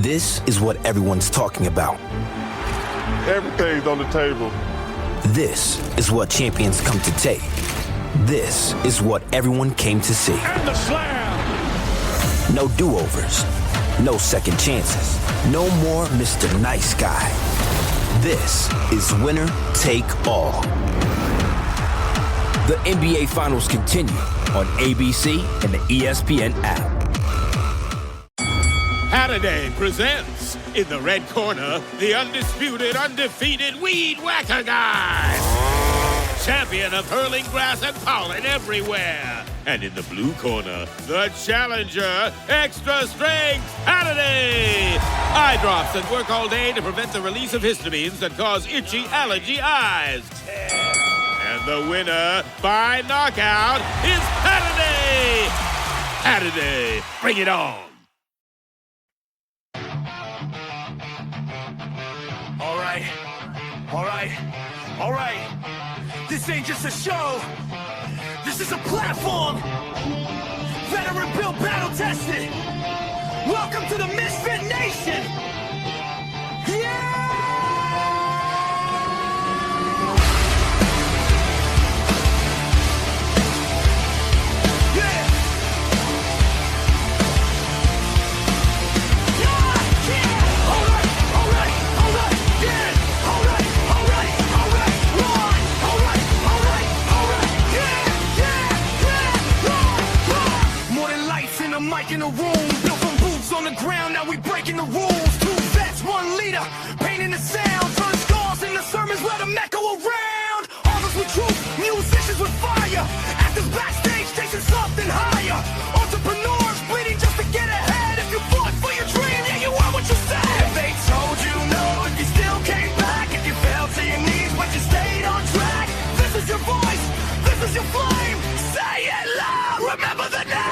This is what everyone's talking about. Everything's on the table. This is what champions come to take. This is what everyone came to see. And the slam! No do-overs. No second chances. No more Mr. Nice Guy. This is winner take all. The NBA Finals continue on ABC and the ESPN app. Saturday presents, in the red corner, the undisputed, undefeated Weed Whacker Guy. Champion of hurling grass and pollen everywhere. And in the blue corner, the challenger, extra strength, Saturday. Eye drops that work all day to prevent the release of histamines that cause itchy allergy eyes. And the winner by knockout is Saturday. Saturday, bring it on. All right. This ain't just a show. This is a platform. Veteran built, battle tested. Welcome to the MisFitNation. Yeah! Mic in the room, built from boots on the ground, now we breaking the rules. 2 vets, 1 leader, painting the sound, turn scars into sermons, let them echo around. Authors with truth, musicians with fire, actors backstage chasing something higher. Entrepreneurs bleeding just to get ahead. If you fought for your dream, yeah, you are what you said. If they told you no, if you still came back, if you fell to your knees but you stayed on track, this is your voice, this is your flame. Say it loud, remember the name.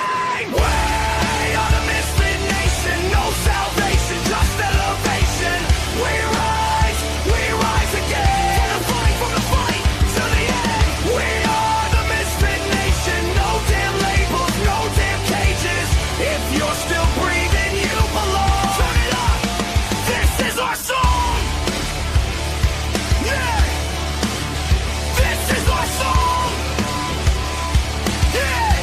No salvation, just elevation. We rise again. From the fight to the end. We are the MisFitNation. No damn labels, no damn cages. If you're still breathing, you belong. Turn it up. This is our song. Yeah. This is our song. Yeah.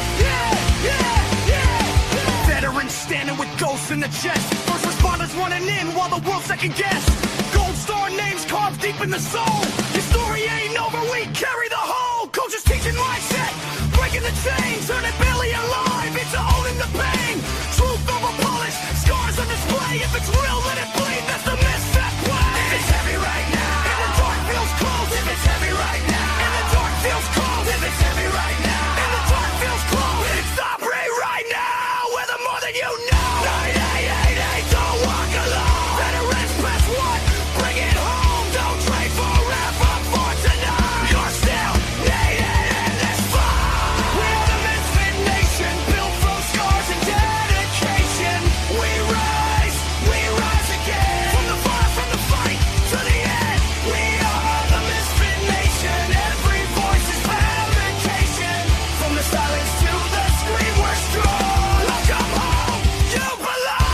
Veterans standing with ghosts in the chest. First responders running in while the world second guess. Gold star names carved deep in the soul. Your story ain't over, we carry the whole. Coaches teaching mindset, breaking the chain, turning barely alive into owning the pain. Truth over polish, scars on display. If it's real, let it bleed. That's the misfit play. If it's heavy right now, and the dark feels close. If it's heavy right now, and the dark feels close. If it's heavy right now, and the dark feels close. It's stop right now. We're the more than you know. Don't walk alone. Veterans press 1, bring it home. Don't trade forever for tonight. You're still needed in this fight. We're the MisFitNation, built from scars and dedication. We rise again. From the fight to the end. We are the MisFitNation. Every voice is fabrication. From the silence to the scream, we're strong. Welcome home. You belong.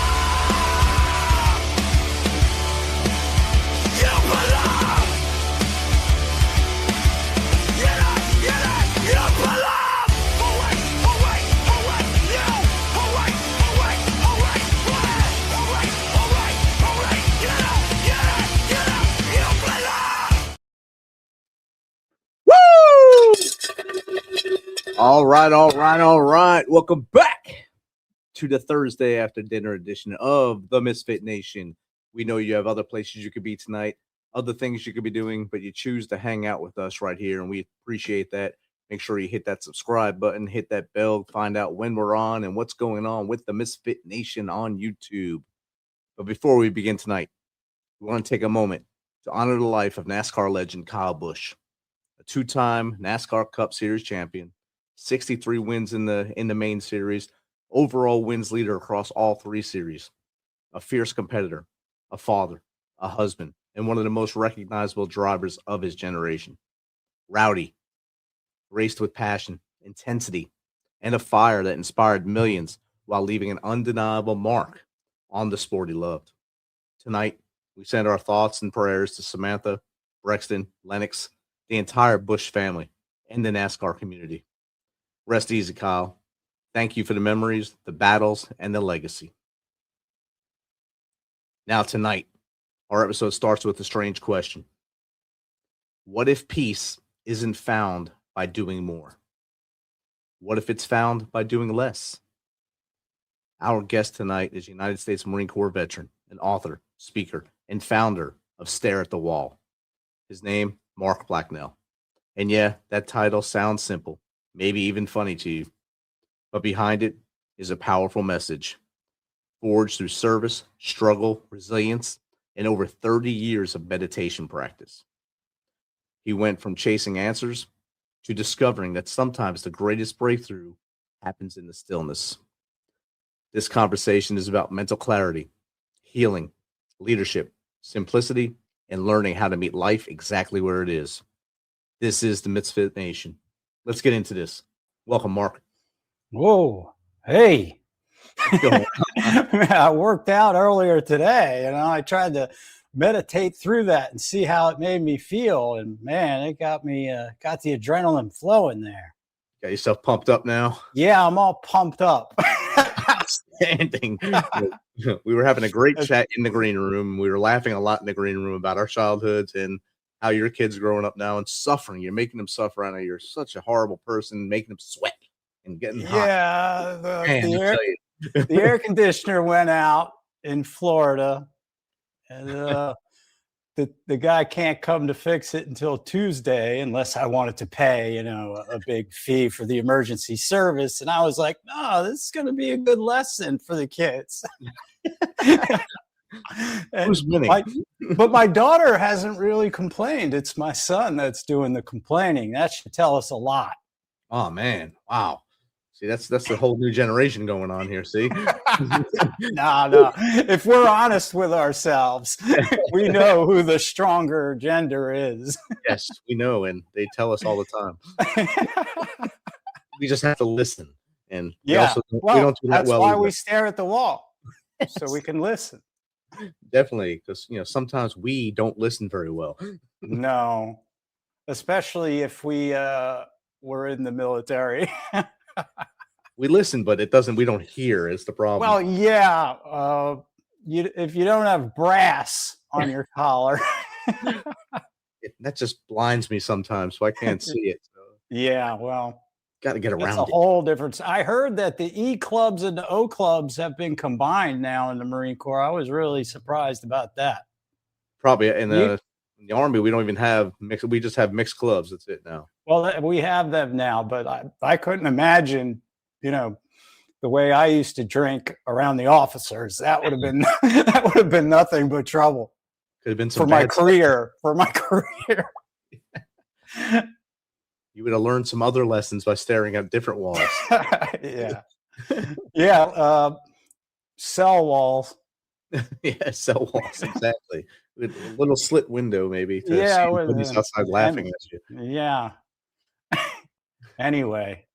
All right. Welcome back to the Thursday after dinner edition of the MisFitNation. We know you have other places you could be tonight, other things you could be doing, but you choose to hang out with us right here, and we appreciate that. Make sure you hit that subscribe button, hit that bell, find out when we're on and what's going on with the MisFitNation on YouTube. But before we begin tonight, we want to take a moment to honor the life of NASCAR legend Kyle Busch, a 2-time NASCAR Cup Series champion, 63 wins in the main series, overall wins leader across all 3 series, a fierce competitor, a father, a husband, and one of the most recognizable drivers of his generation. Rowdy, raced with passion, intensity, and a fire that inspired millions while leaving an undeniable mark on the sport he loved. Tonight, we send our thoughts and prayers to Samantha, Brexton, Lennox, the entire Bush family, and the NASCAR community. Rest easy, Kyle. Thank you for the memories, the battles, and the legacy. Now, tonight, our episode starts with a strange question. What if peace isn't found by doing more? What if it's found by doing less? Our guest tonight is United States Marine Corps veteran, an author, speaker, and founder of Stare at the Wall. His name, Mark Blacknell. And yeah, that title sounds simple, maybe even funny to you. But behind it is a powerful message, forged through service, struggle, resilience, and over 30 years of meditation practice. He went from chasing answers to discovering that sometimes the greatest breakthrough happens in the stillness. This conversation is about mental clarity, healing, leadership, simplicity, and learning how to meet life exactly where it is. This is the MisFitNation. Let's get into this. Welcome, Mark. Whoa. Hey. I worked out earlier today, I tried to meditate through that and see how it made me feel. And man, it got me, got the adrenaline flowing there. Got yourself pumped up now? Yeah, I'm all pumped up. Outstanding. We were having a great chat in the green room. We were laughing a lot in the green room about our childhoods and how your kids are growing up now and suffering. You're making them suffer. I know you're such a horrible person, making them sweat and getting hot. Yeah, the air conditioner went out in Florida, and the guy can't come to fix it until Tuesday unless I wanted to pay, a big fee for the emergency service. And I was like, no, this is going to be a good lesson for the kids. Who's winning? But my daughter hasn't really complained. It's my son that's doing the complaining. That should tell us a lot. Oh, man. Wow. See, that's the whole new generation going on here. See? No. If we're honest with ourselves, we know who the stronger gender is. Yes, we know, and they tell us all the time. We just have to listen, and we don't do that that's well. Why either. we stare at the wall, so we can listen. Definitely, because sometimes we don't listen very well. No, especially if we were in the military. We listen, but we don't hear is the problem. Well, yeah. If you don't have brass on your collar. That just blinds me sometimes, so I can't see it. So. Yeah, well. Got to get around it. It's a whole different. I heard that the E clubs and the O clubs have been combined now in the Marine Corps. I was really surprised about that. Probably in the Army, we don't even have mixed. We just have mixed clubs. That's it now. Well, we have them now, but I couldn't imagine, the way I used to drink around the officers. That would have been nothing but trouble. Could have been some for my career. For my career. You would have learned some other lessons by staring at different walls. Yeah. Cell walls. Yeah, cell walls, exactly. With a little slit window, maybe, to see somebody's outside laughing at you. Yeah. Anyway.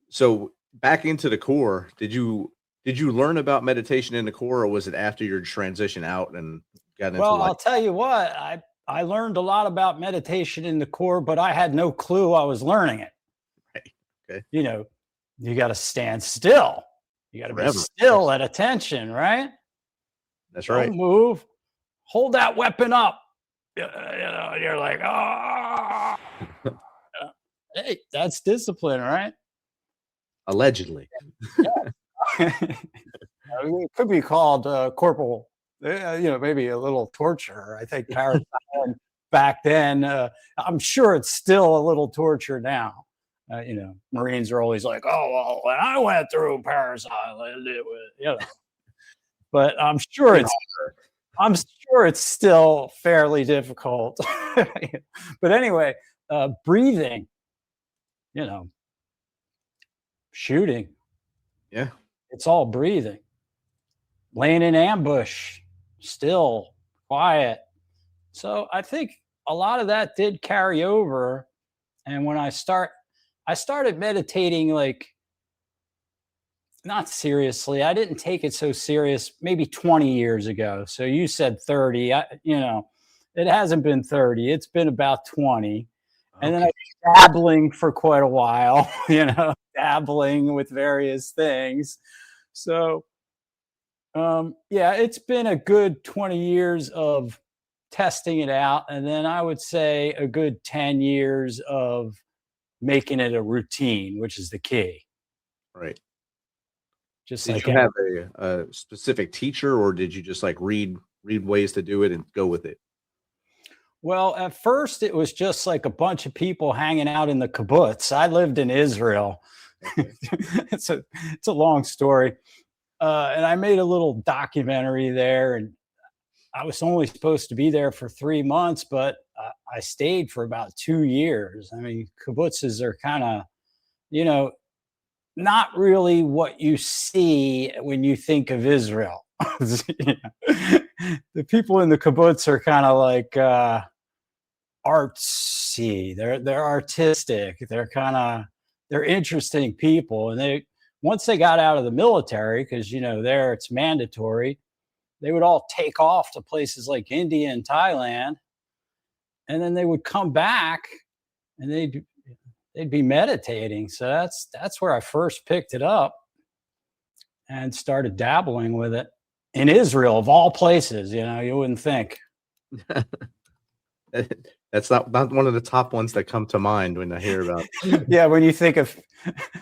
So back into the Corps, did you learn about meditation in the Corps, or was it after your transition out and got into Well, life? I'll tell you what, I learned a lot about meditation in the Corps, but I had no clue I was learning it. Right. Okay. You got to stand still. You got to be still at attention, right? That's right. Don't move. Hold that weapon up. You're like, oh. Hey, that's discipline, right? Allegedly. It could be called corporal. Maybe a little torture. I think back then, I'm sure it's still a little torture now. Marines are always like, oh, well, when I went through Paris Island, it was, but I'm sure it's still fairly difficult. But anyway, breathing, shooting. Yeah. It's all breathing. Laying in ambush, still, quiet. So I think a lot of that did carry over. And when I started meditating like not seriously. I didn't take it so serious maybe 20 years ago. So you said 30. It hasn't been 30. It's been about 20. And then I was dabbling for quite a while, dabbling with various things. So, it's been a good 20 years of testing it out. And then I would say a good 10 years of making it a routine, which is the key. Right. Just Did like you have a specific teacher, or did you just like read ways to do it and go with it? Well, at first it was just like a bunch of people hanging out in the kibbutz. I lived in Israel. It's a long story. And I made a little documentary there, and I was only supposed to be there for 3 months, but I stayed for about 2 years. I mean, kibbutzes are kind of, not really what you see when you think of Israel. The people in the kibbutz are kind of like artsy. They're artistic. They're interesting people. And once they got out of the military, because there it's mandatory, they would all take off to places like India and Thailand, and then they would come back and they'd be meditating. So that's where I first picked it up and started dabbling with it in Israel, of all places. You wouldn't think. That's not one of the top ones that come to mind when I hear about Yeah, when you think of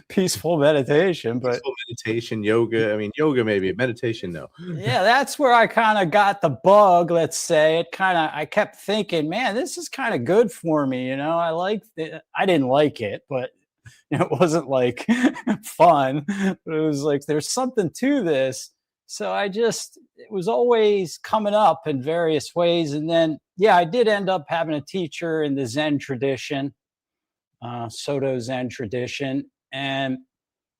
peaceful meditation. But peaceful meditation, yoga. I mean, yoga maybe, meditation no. Yeah, that's where I kind of got the bug, let's say. I kept thinking, man, this is kind of good for me. I liked it. I didn't like it, but it wasn't like fun. But it was like, there's something to this. So it was always coming up in various ways. And then, I did end up having a teacher in the Zen tradition, Soto Zen tradition. And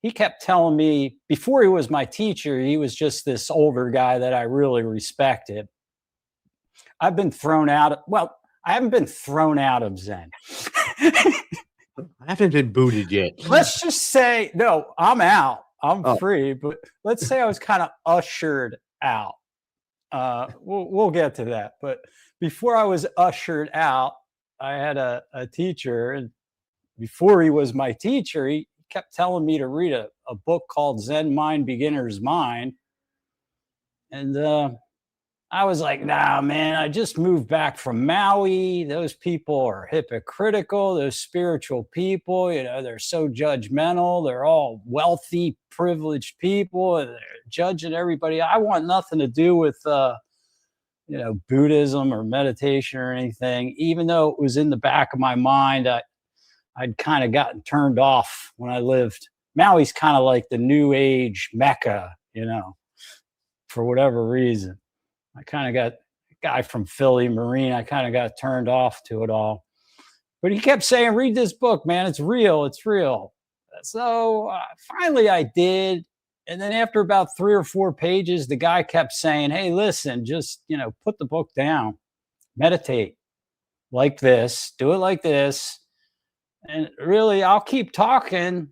he kept telling me, before he was my teacher, he was just this older guy that I really respected. I've been thrown out. Well, I haven't been thrown out of Zen. I haven't been booted yet. Let's just say, no, I'm out. I'm free. But let's say I was kind of ushered out. We'll get to that. But before I was ushered out, I had a teacher. And before he was my teacher, he kept telling me to read a book called Zen Mind, Beginner's Mind. And I was like, nah, man, I just moved back from Maui. Those people are hypocritical. Those spiritual people, they're so judgmental. They're all wealthy, privileged people, and they're judging everybody. I want nothing to do with, Buddhism or meditation or anything, even though it was in the back of my mind. I'd kind of gotten turned off when I lived. Maui's kind of like the new age Mecca, for whatever reason. I kind of got a guy from Philly, Marine. I kind of got turned off to it all. But he kept saying, read this book, man. It's real. It's real. So finally I did. And then after about 3 or 4 pages, the guy kept saying, hey, listen, just, put the book down, meditate like this, do it like this. And really, I'll keep talking,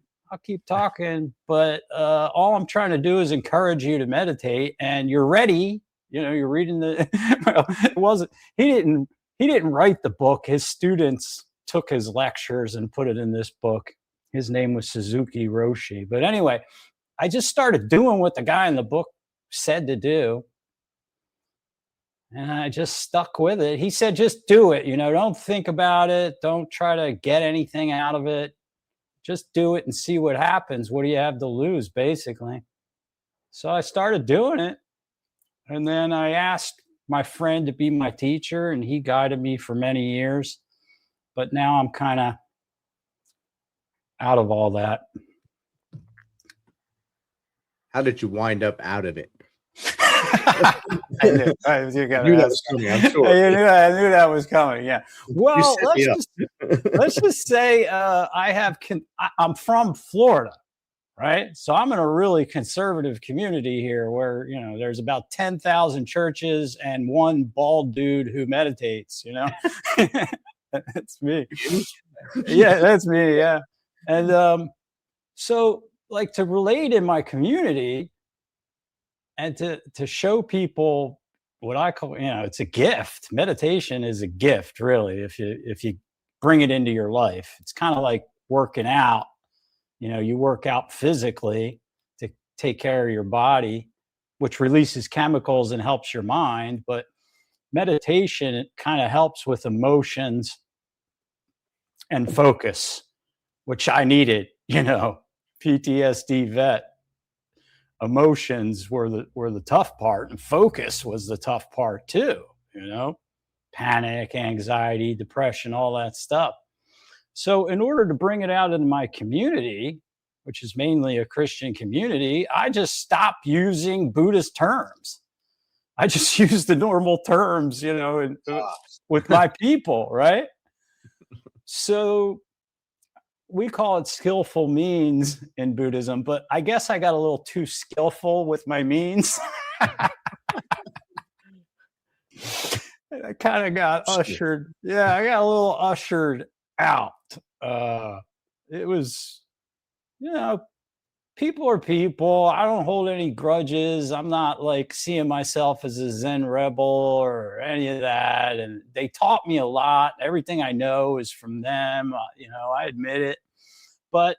but all I'm trying to do is encourage you to meditate, and you're ready. You're reading it wasn't, he didn't write the book. His students took his lectures and put it in this book. His name was Suzuki Roshi. But anyway, I just started doing what the guy in the book said to do. And I just stuck with it. He said, just do it. Don't think about it. Don't try to get anything out of it. Just do it and see what happens. What do you have to lose, basically? So I started doing it. And then I asked my friend to be my teacher, and he guided me for many years. But now I'm kind of out of all that. How did you wind up out of it? I knew that was coming. I'm sure. I knew that was coming. Yeah. Well, let's just say I'm from Florida, right? So I'm in a really conservative community here, where there's about 10,000 churches and one bald dude who meditates. That's me. Yeah, that's me. Yeah. And so like to relate in my community and to show people what I call, it's a gift. Meditation is a gift, really, if you bring it into your life. It's kind of like working out. You work out physically to take care of your body, which releases chemicals and helps your mind. But meditation, it kind of helps with emotions and focus, which I needed, PTSD vet. Emotions were the tough part, and focus was the tough part too, panic, anxiety, depression, all that stuff. So in order to bring it out into my community, which is mainly a Christian community, I just stopped using Buddhist terms. I just use the normal terms, with my people, right? So we call it skillful means in Buddhism, but I guess I got a little too skillful with my means. I kind of got ushered. Yeah, I got a little ushered out. It was, people are people. I don't hold any grudges. I'm not like seeing myself as a Zen rebel or any of that. And they taught me a lot. Everything I know is from them. I admit it, but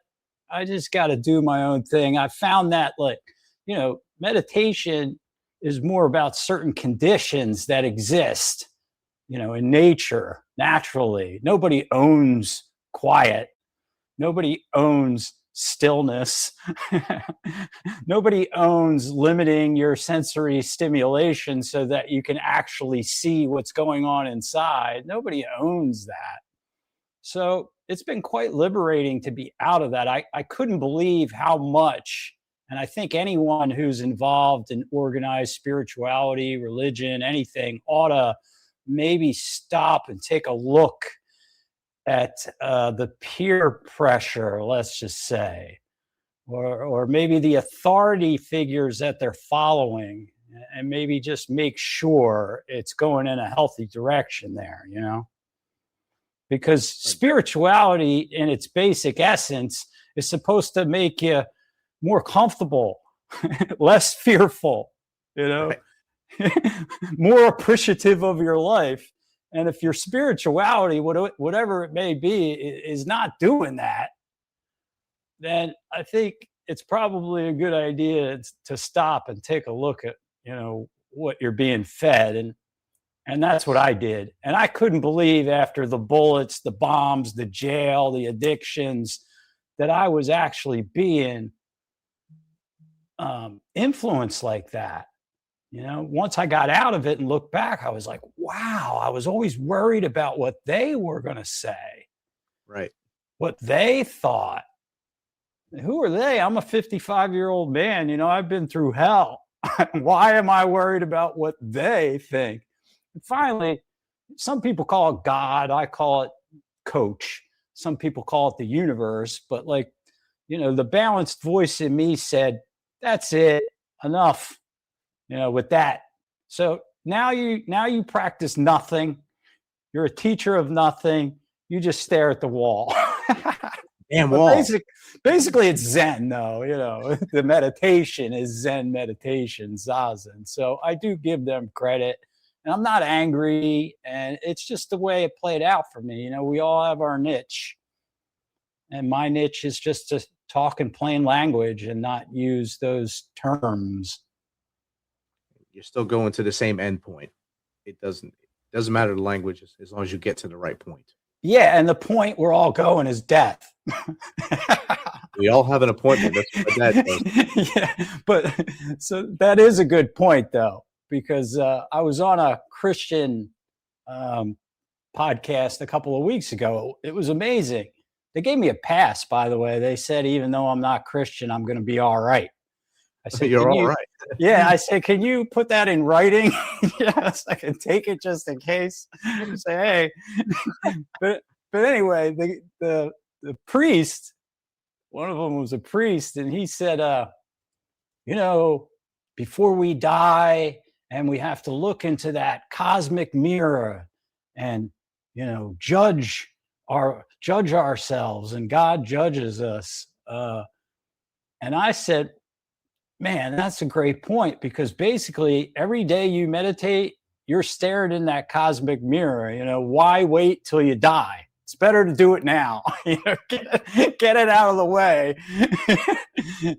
I just got to do my own thing. I found that meditation is more about certain conditions that exist, in nature, naturally. Nobody owns quiet. Nobody owns stillness. Nobody owns limiting your sensory stimulation so that you can actually see what's going on inside. Nobody owns that. So it's been quite liberating to be out of that. I couldn't believe how much, and I think anyone who's involved in organized spirituality, religion, anything ought to maybe stop and take a look at the peer pressure, let's just say, or maybe the authority figures that they're following, and maybe just make sure it's going in a healthy direction there, because spirituality in its basic essence is supposed to make you more comfortable, less fearful, right. More appreciative of your life. And if your spirituality, whatever it may be, is not doing that, then I think it's probably a good idea to stop and take a look at, what you're being fed. And that's what I did. And I couldn't believe, after the bullets, the bombs, the jail, the addictions, that I was actually being influenced like that. Once I got out of it and looked back, I was like, wow, I was always worried about what they were going to say. Right. What they thought. Who are they? I'm a 55-year-old man. I've been through hell. Why am I worried about what they think? And finally, some people call it God. I call it coach. Some people call it the universe. But the balanced voice in me said, that's it. Enough. With that. So now you practice nothing. You're a teacher of nothing. You just stare at the wall. Damn wall. Basically, it's Zen, though. The meditation is Zen meditation, Zazen. So I do give them credit, and I'm not angry. And it's just the way it played out for me. We all have our niche, and my niche is just to talk in plain language and not use those terms. You're still going to the same end point. It doesn't matter the language as long as you get to the right point. Yeah, and the point we're all going is death. We all have an appointment. That's what my dad does. Yeah, but so that is a good point, though, because I was on a Christian podcast a couple of weeks ago. It was amazing. They gave me a pass, by the way. They said, even though I'm not Christian, I'm going to be all right. I said, you're all right. Yeah, I said, can you put that in writing? Yes, I can take it just in case. Say, hey. But anyway, the priest, one of them was a priest, and he said, before we die, and we have to look into that cosmic mirror and judge ourselves, and God judges us. And I said, man, that's a great point, because basically every day you meditate, you're staring in that cosmic mirror. You know, why wait till you die? It's better to do it now. You know, get it out of the way.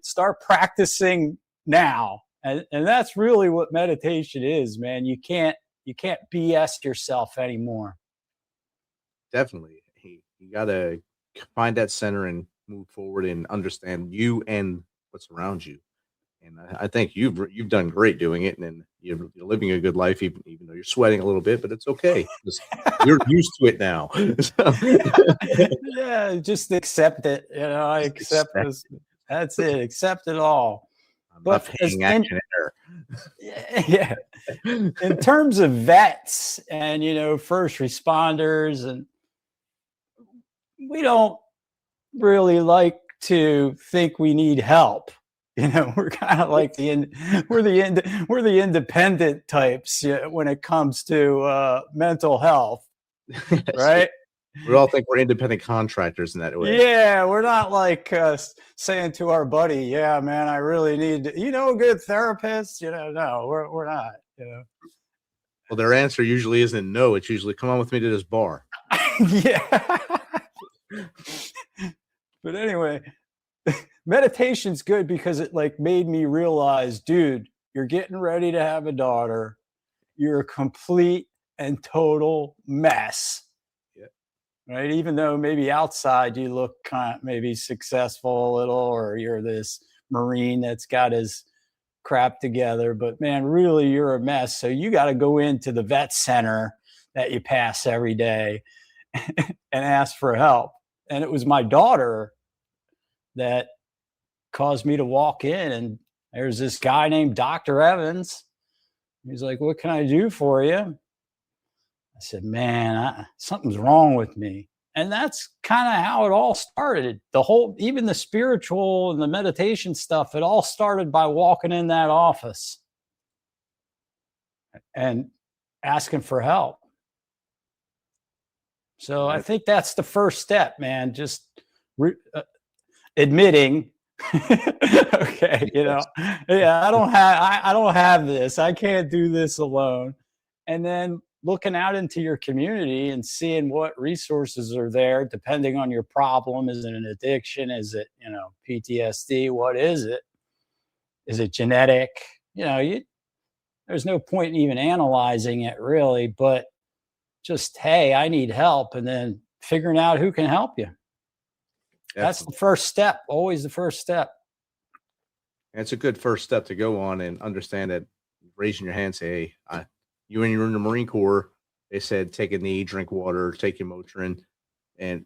Start practicing now. And that's really what meditation is, man. You can't BS yourself anymore. Definitely. You got to find that center and move forward and understand you and what's around you. And I think you've done great doing it, and you're living a good life, even though you're sweating a little bit, but it's okay. You're used to it now. Yeah, just accept it. You know, I accept this. That's it. Accept it all. But action error. Yeah. In terms of vets and, you know, first responders, and we don't really like to think we need help. You know, we're kind of like we're the independent types when it comes to mental health, right? We all think we're independent contractors in that way. Yeah, we're not like saying to our buddy, "Yeah, man, I really need a good therapist." You know, no, we're not. You know. Well, their answer usually isn't no. It's usually, "Come on with me to this bar." Yeah. But anyway. Meditation's good because it like made me realize, dude, you're getting ready to have a daughter. You're a complete and total mess. Yeah. Right. Even though maybe outside you look kind of maybe successful a little, or you're this Marine that's got his crap together, but man, really you're a mess. So you got to go into the vet center that you pass every day and ask for help. And it was my daughter that caused me to walk in, and there's this guy named Dr. Evans. He's like, "What can I do for you?" I said, "Man, something's wrong with me." And that's kind of how it all started. Even the spiritual and the meditation stuff, it all started by walking in that office and asking for help. So I think that's the first step, man. Just admitting, okay, you know, yeah, I don't have this. I can't do this alone. And then looking out into your community and seeing what resources are there, depending on your problem. Is it an addiction? Is it, you know, PTSD? What is it? Is it genetic? You know, there's no point in even analyzing it really, but just, hey, I need help, and then figuring out who can help you. That's the first step, always the first step. And it's a good first step to go on and understand that raising your hand, say, hey, you when you were in the Marine Corps, they said take a knee, drink water, take your Motrin.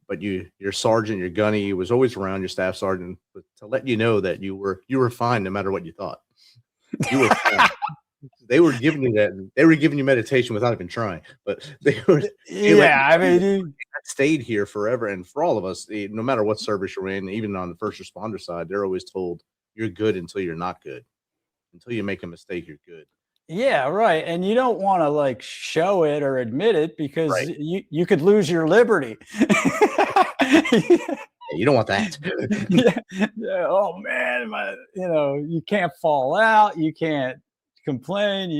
But your sergeant, your gunny was always around, your staff sergeant, to let you know that you were fine no matter what you thought. You were fine. They were giving you that. They were giving you meditation without even trying. But they were. Yeah, I mean, stayed here forever. And for all of us, no matter what service you're in, even on the first responder side, they're always told you're good until you're not good. Until you make a mistake, you're good. Yeah, right. And you don't want to like show it or admit it, because you could lose your liberty. You don't want that. Yeah. Oh man, you can't fall out. You can't complain.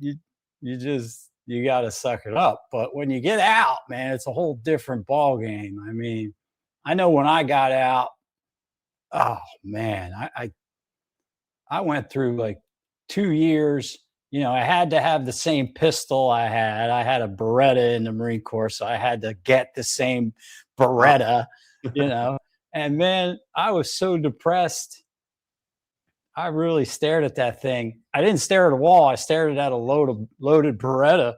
You got to suck it up. But when you get out, man, it's a whole different ball game. I mean, I know when I got out, oh man, I went through like 2 years. You know, I had to have the same pistol I had. I had a Beretta in the Marine Corps, so I had to get the same Beretta, you know. And man, I was so depressed. I really stared at that thing. I didn't stare at a wall. I stared at a loaded Beretta.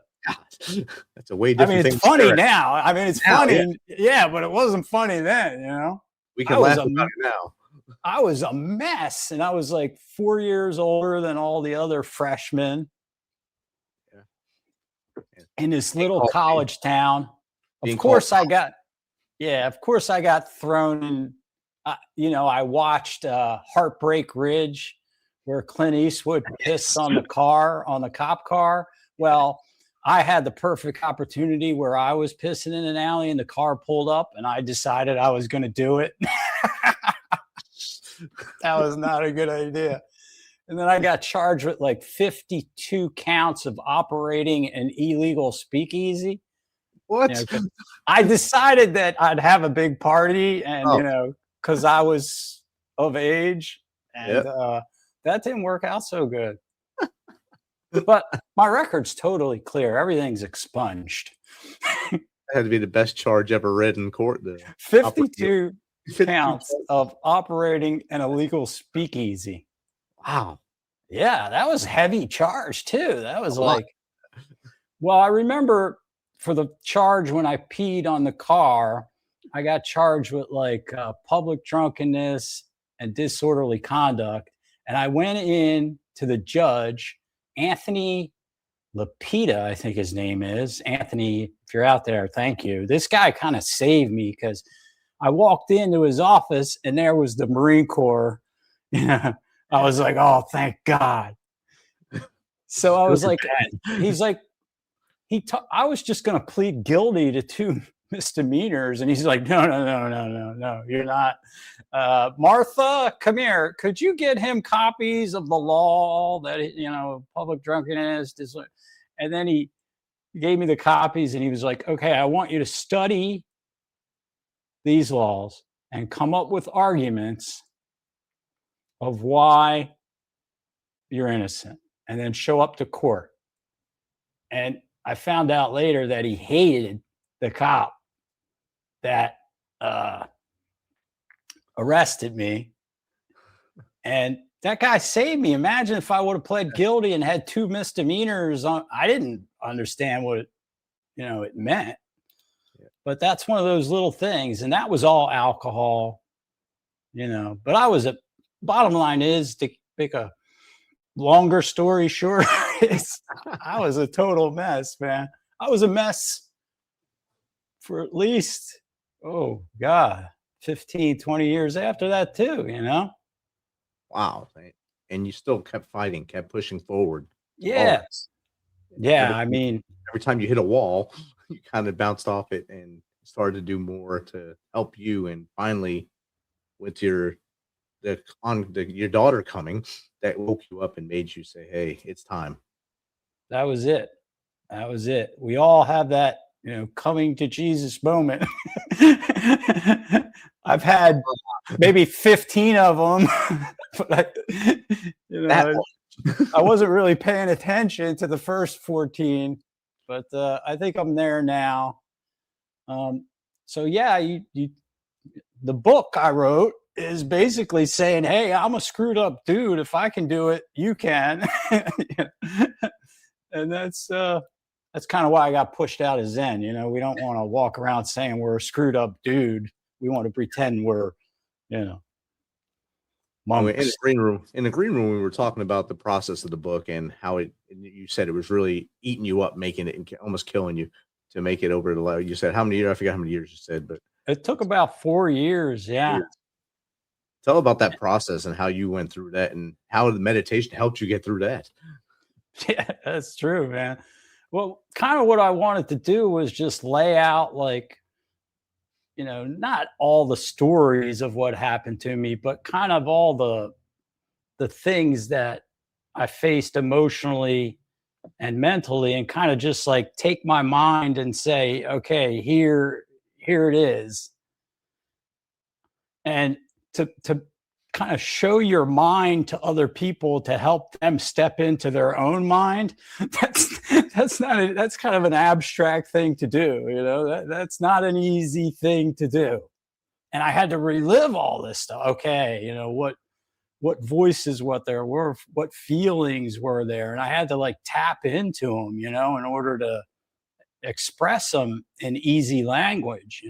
That's a way different thing. I mean, it's funny now. I mean, it's funny. Yeah, but it wasn't funny then, you know. We can laugh about it now. I was a mess, and I was like 4 years older than all the other freshmen in this little college town. Of course, I got thrown in. You know, I watched Heartbreak Ridge, where Clint Eastwood pissed on the cop car. Well, I had the perfect opportunity where I was pissing in an alley and the car pulled up, and I decided I was going to do it. That was not a good idea. And then I got charged with like 52 counts of operating an illegal speakeasy. What? You know, I decided that I'd have a big party, and because I was of age, and that didn't work out so good. But my record's totally clear. Everything's expunged. That had to be the best charge ever read in court. 52 counts of operating an illegal speakeasy. Wow. Yeah, that was heavy charge too. That was well, I remember for the charge when I peed on the car, I got charged with like public drunkenness and disorderly conduct. And I went in to the judge, Anthony Lapita, I think his name is. Anthony, if you're out there, thank you. This guy kind of saved me because I walked into his office and there was the Marine Corps. I was like, oh, thank God. So I was like, he's like, I was just going to plead guilty to 2 misdemeanors. And he's like, no, you're not. Martha, come here. Could you get him copies of the law that, public drunkenness? And then he gave me the copies and he was like, okay, I want you to study these laws and come up with arguments of why you're innocent, and then show up to court. And I found out later that he hated the cop that arrested me. And that guy saved me. Imagine if I would have pled guilty and had 2 misdemeanors I didn't understand what it meant. But that's one of those little things. And that was all alcohol, But bottom line is, to make a longer story short, I was a total mess, man. I was a mess for at least, 15, 20 years after that too, Wow. And you still kept fighting, kept pushing forward. Yeah. Always. Yeah. I mean, every time you hit a wall, you kind of bounced off it and started to do more to help you. And finally, with your daughter coming, that woke you up and made you say, hey, it's time. That was it. We all have that, coming to Jesus moment. I've had maybe 15 of them, but I wasn't really paying attention to the first 14, but I think I'm there now. So yeah, the book I wrote is basically saying, hey, I'm a screwed up dude. If I can do it, you can. And that's kind of why I got pushed out of Zen. We don't want to walk around saying we're a screwed up dude. We want to pretend we're, monks. In the green room, we were talking about the process of the book and how you said it was really eating you up, making it and almost killing you to make it over the level. You said how many years? I forgot how many years you said, but it took about 4 years. Yeah. Tell about that process and how you went through that and how the meditation helped you get through that. Yeah, that's true, man. Well, kind of what I wanted to do was just lay out, like, not all the stories of what happened to me, but kind of all the things that I faced emotionally and mentally, and kind of just like take my mind and say, okay, here it is. And to kind of show your mind to other people to help them step into their own mind. That's kind of an abstract thing to do. That's not an easy thing to do. And I had to relive all this stuff. Okay. What voices, what there were, what feelings were there. And I had to like tap into them, in order to express them in easy language,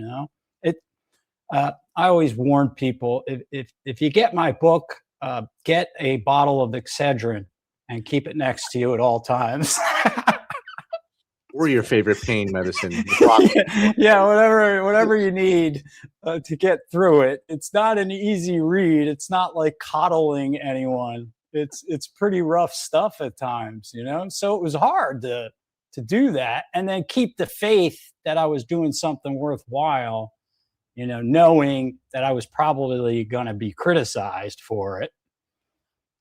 I always warn people, if you get my book, get a bottle of Excedrin and keep it next to you at all times. Or your favorite pain medicine. Yeah, whatever you need to get through it. It's not an easy read. It's not like coddling anyone. It's pretty rough stuff at times, So it was hard to do that and then keep the faith that I was doing something worthwhile. knowing that I was probably going to be criticized for it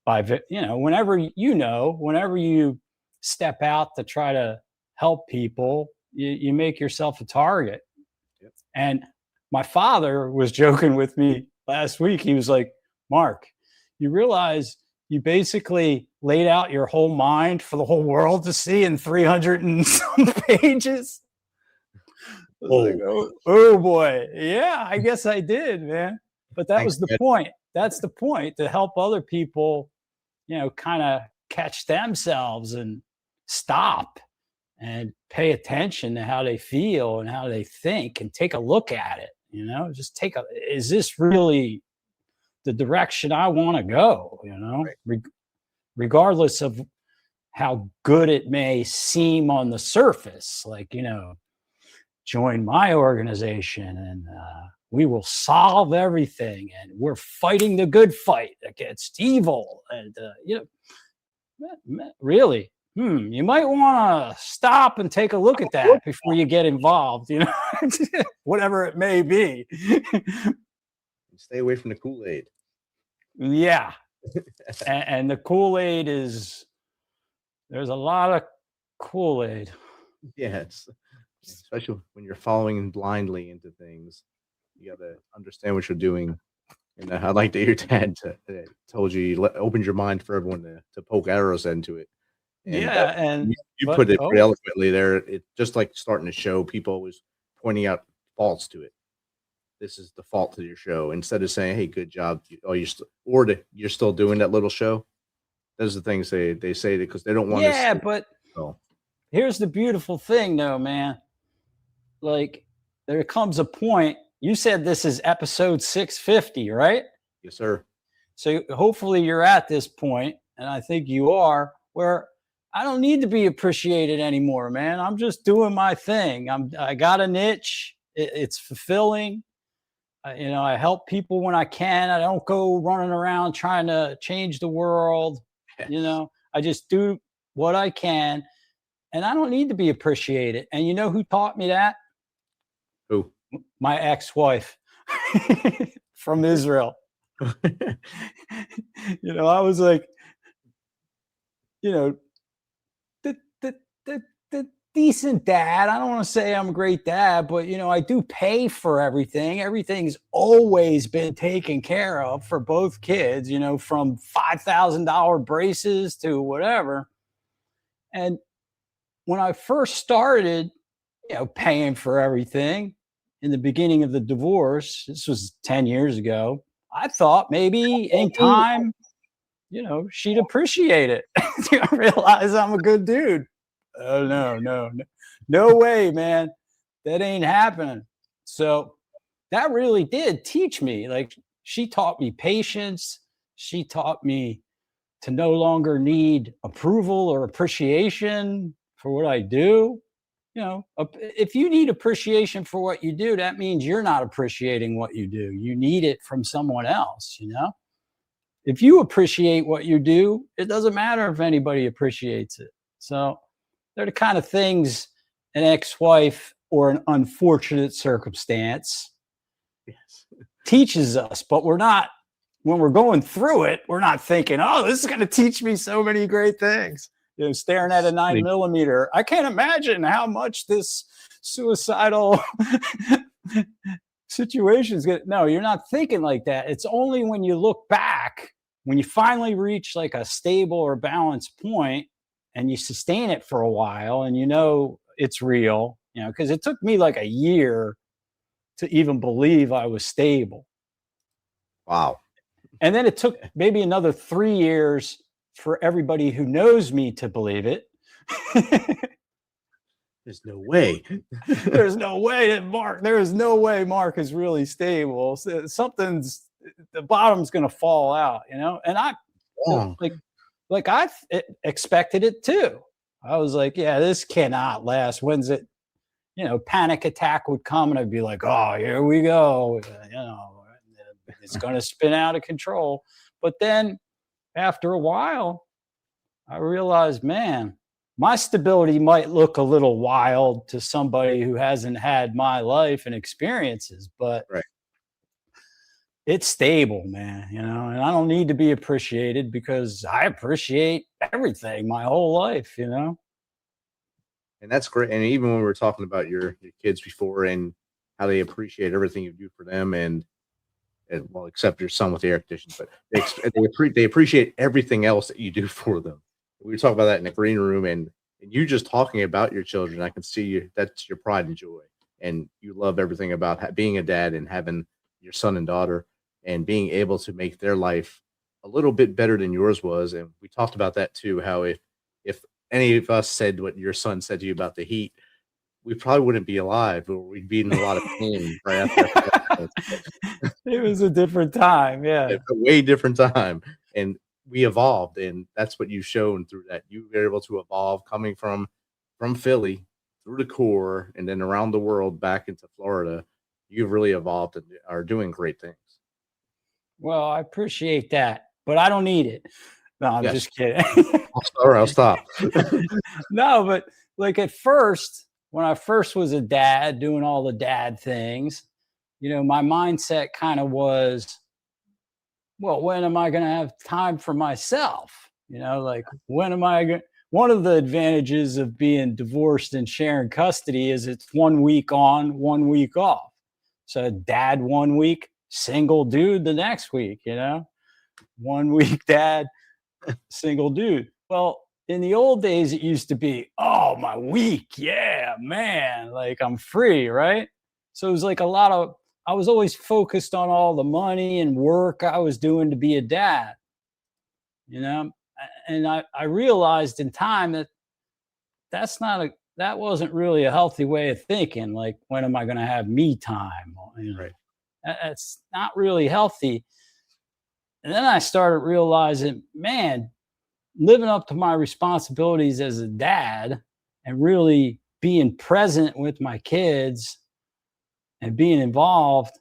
by, whenever you step out to try to help people, you make yourself a target. Yep. And my father was joking with me last week. He was like, Mark, you realize you basically laid out your whole mind for the whole world to see in 300 and some pages? Oh boy. Yeah, I guess I did, man. But that was the point. That's the point, to help other people, kind of catch themselves and stop and pay attention to how they feel and how they think and take a look at it. Just is this really the direction I want to go? Right. Regardless of how good it may seem on the surface, like, join my organization and we will solve everything, and we're fighting the good fight against evil. And, really, you might want to stop and take a look at that before you get involved, whatever it may be. Stay away from the Kool-Aid. Yeah. and the Kool-Aid there's a lot of Kool-Aid. Yes. Especially when you're following blindly into things. You got to understand what you're doing. And I like that your dad told you opened your mind for everyone to poke arrows into it. And and you put it pretty eloquently there. It's just like starting a show. People always pointing out faults to it. This is the fault to your show, instead of saying, "Hey, good job," you're still doing that little show. Those are the things they say because they don't want. Yeah, but here's the beautiful thing, though, man. Like, there comes a point. You said this is episode 650, right? Yes, sir. So hopefully you're at this point, and I think you are, where I don't need to be appreciated anymore, man. I'm just doing my thing. I got a niche. It's fulfilling. I help people when I can. I don't go running around trying to change the world. Yes. I just do what I can, and I don't need to be appreciated. And you know who taught me that? Who? My ex-wife from Israel. I was like, the decent dad. I don't want to say I'm a great dad, but I do pay for everything. Everything's always been taken care of for both kids, from $5,000 braces to whatever. And when I first started, paying for everything in the beginning of the divorce, this was 10 years ago, I thought maybe in time, she'd appreciate it. I realize I'm a good dude. Oh, no way, man. That ain't happening. So that really did teach me. Like, she taught me patience. She taught me to no longer need approval or appreciation for what I do. If you need appreciation for what you do, that means you're not appreciating what you do. You need it from someone else, If you appreciate what you do, it doesn't matter if anybody appreciates it. So they're the kind of things an ex-wife or an unfortunate circumstance teaches us, but we're not, when we're going through it, we're not thinking, oh, this is going to teach me so many great things. Staring at a 9mm. I can't imagine how much this suicidal situations get. No, you're not thinking like that. It's only when you look back, when you finally reach like a stable or balanced point and you sustain it for a while and it's real, because it took me like a year to even believe I was stable. Wow. And then it took maybe another 3 years for everybody who knows me to believe it. There's no way. There's no way Mark is really stable. So the bottom's going to fall out, and I I expected it too. I was like, yeah, this cannot last. When's it, panic attack would come and I'd be like, oh, here we go. It's going to spin out of control. But then after a while, I realized, man, my stability might look a little wild to somebody who hasn't had my life and experiences, but Right. it's stable, man, and I don't need to be appreciated because I appreciate everything my whole life, And that's great. And even when we were talking about your kids before and how they appreciate everything you do for them, and well, except your son with the air conditioning, but they appreciate everything else that you do for them. We were talking about that in the green room, and you just talking about your children, I can see you. That's your pride and joy, and you love everything about being a dad and having your son and daughter, and being able to make their life a little bit better than yours was. And we talked about that too. How if any of us said what your son said to you about the heat, we probably wouldn't be alive, or we'd be in a lot of pain right after that. It was a different time, yeah. A way different time, and we evolved, and that's what you've shown through that. You were able to evolve coming from Philly through the core and then around the world back into Florida. You've really evolved and are doing great things. Well, I appreciate that, but I don't need it. No, I'm Yes. just kidding. I'll stop. No, but like at first, when I first was a dad doing all the dad things, my mindset kind of was, well, when am I going to have time for myself? Like when am I going? One of the advantages of being divorced and sharing custody is it's 1 week on, 1 week off. So dad 1 week, single dude the next week, 1 week dad, single dude. Well, in the old days, it used to be, oh, my week. Yeah, man. Like I'm free. Right. So it was like I was always focused on all the money and work I was doing to be a dad, and I realized in time that that wasn't really a healthy way of thinking. Like, when am I going to have me time? Right. That's not really healthy. And then I started realizing, man, living up to my responsibilities as a dad and really being present with my kids and being involved,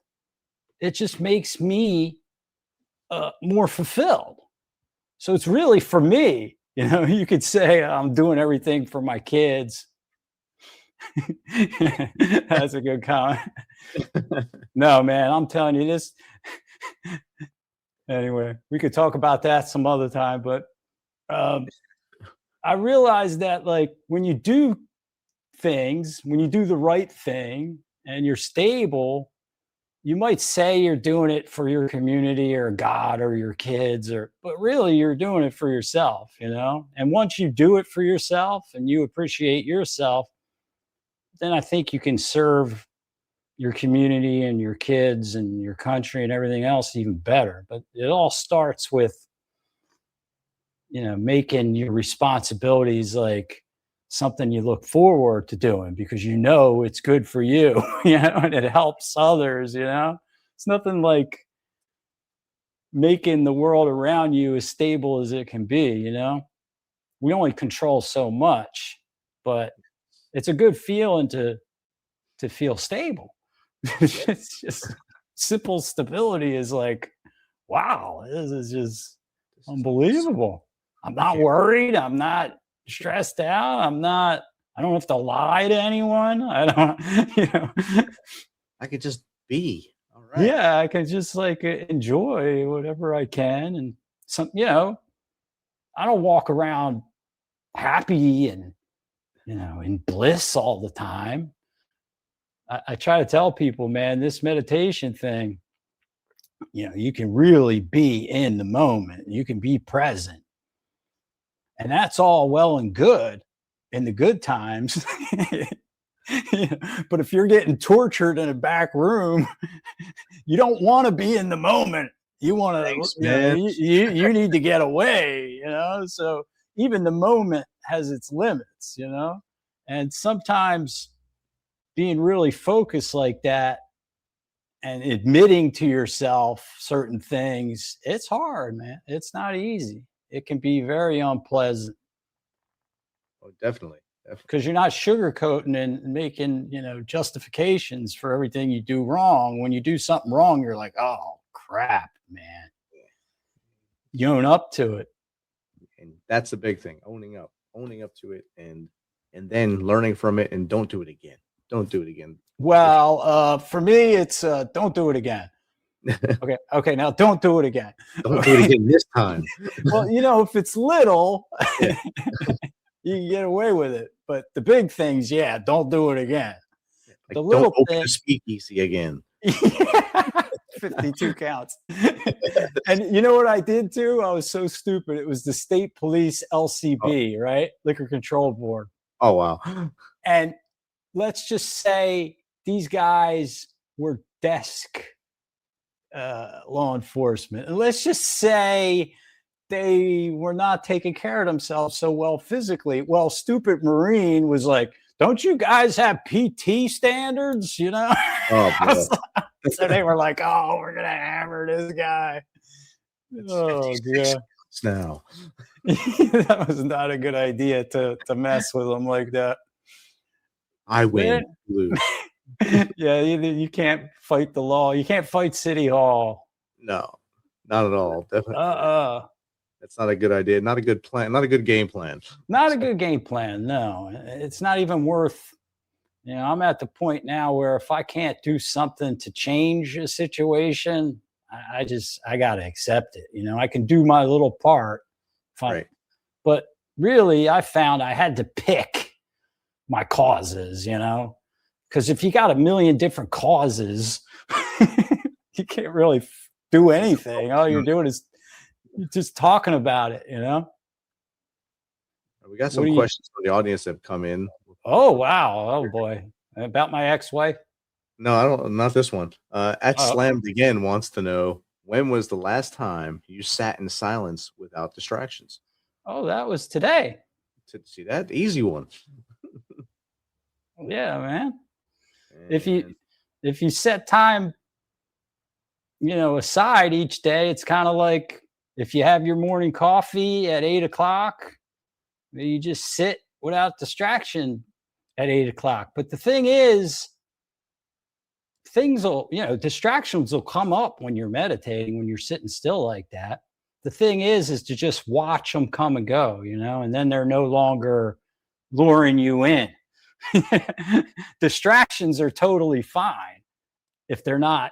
it just makes me more fulfilled. So it's really for me. You could say I'm doing everything for my kids. That's a good comment. No, man, I'm telling you this. Anyway, we could talk about that some other time, but I realized that, like, when you do things, when you do the right thing and you're stable, you might say you're doing it for your community or God or your kids, but really you're doing it for yourself, And once you do it for yourself and you appreciate yourself, then I think you can serve your community and your kids and your country and everything else even better. But it all starts with, making your responsibilities like something you look forward to doing because it's good for you, and it helps others, It's nothing like making the world around you as stable as it can be, We only control so much, but it's a good feeling to feel stable. It's just simple stability is like, wow, this is just unbelievable. I'm not worried. I'm not stressed out. I don't have to lie to anyone. I don't, I could just be. All right. Yeah, I can just like enjoy whatever I can. And I don't walk around happy and, in bliss all the time. I try to tell people, man, this meditation thing, you can really be in the moment. You can be present. And that's all well and good in the good times. But if you're getting tortured in a back room, you don't want to be in the moment. You want to, you need to get away, So even the moment has its limits, And sometimes being really focused like that and admitting to yourself certain things, it's hard, man. It's not easy. It can be very unpleasant. Oh, definitely. Because you're not sugarcoating and making, justifications for everything you do wrong. When you do something wrong, you're like, oh, crap, man. You own up to it. And that's the big thing, owning up. owning up to it, and then learning from it, and don't do it again. Don't do it again. Well, for me, it's don't do it again. Okay. Now don't do it again. Don't do it again this time. Well, if it's little, Yeah. you can get away with it. But the big things, yeah, don't do it again. Like, The little don't open thing, the speakeasy again. 52 counts. And you know what I did too? I was so stupid. It was the state police LCB, right? Liquor Control Board. Oh wow. And let's just say these guys were desk law enforcement. And let's just say they were not taking care of themselves so well physically. Well, stupid Marine was like, don't you guys have PT standards? Oh, boy. So they were like, oh, we're going to hammer this guy. Oh, God. Now. That was not a good idea to mess with them like that. I win. Lose. Yeah, you can't fight the law. You can't fight City Hall. No, not at all. Definitely. That's not a good idea. Not a good plan. Not a good game plan. Not a good game plan. No, it's not even worth. I'm at the point now where if I can't do something to change a situation, I got to accept it. I can do my little part. Right. But really, I found I had to pick my causes, because if you got a million different causes, you can't really do anything. All you're doing is just talking about it, We got some questions from the audience that have come in. Oh, wow. Oh, boy. About my ex-wife? No, I don't. Not this one. X Slammed again wants to know, when was the last time you sat in silence without distractions? Oh, that was today. See that? Easy one. Yeah, man. And if you set time, aside each day, it's kind of like if you have your morning coffee at 8:00, you just sit without distraction at 8:00. But the thing is, distractions will come up when you're meditating, when you're sitting still like that. The thing is to just watch them come and go, and then they're no longer luring you in. Distractions are totally fine if they're not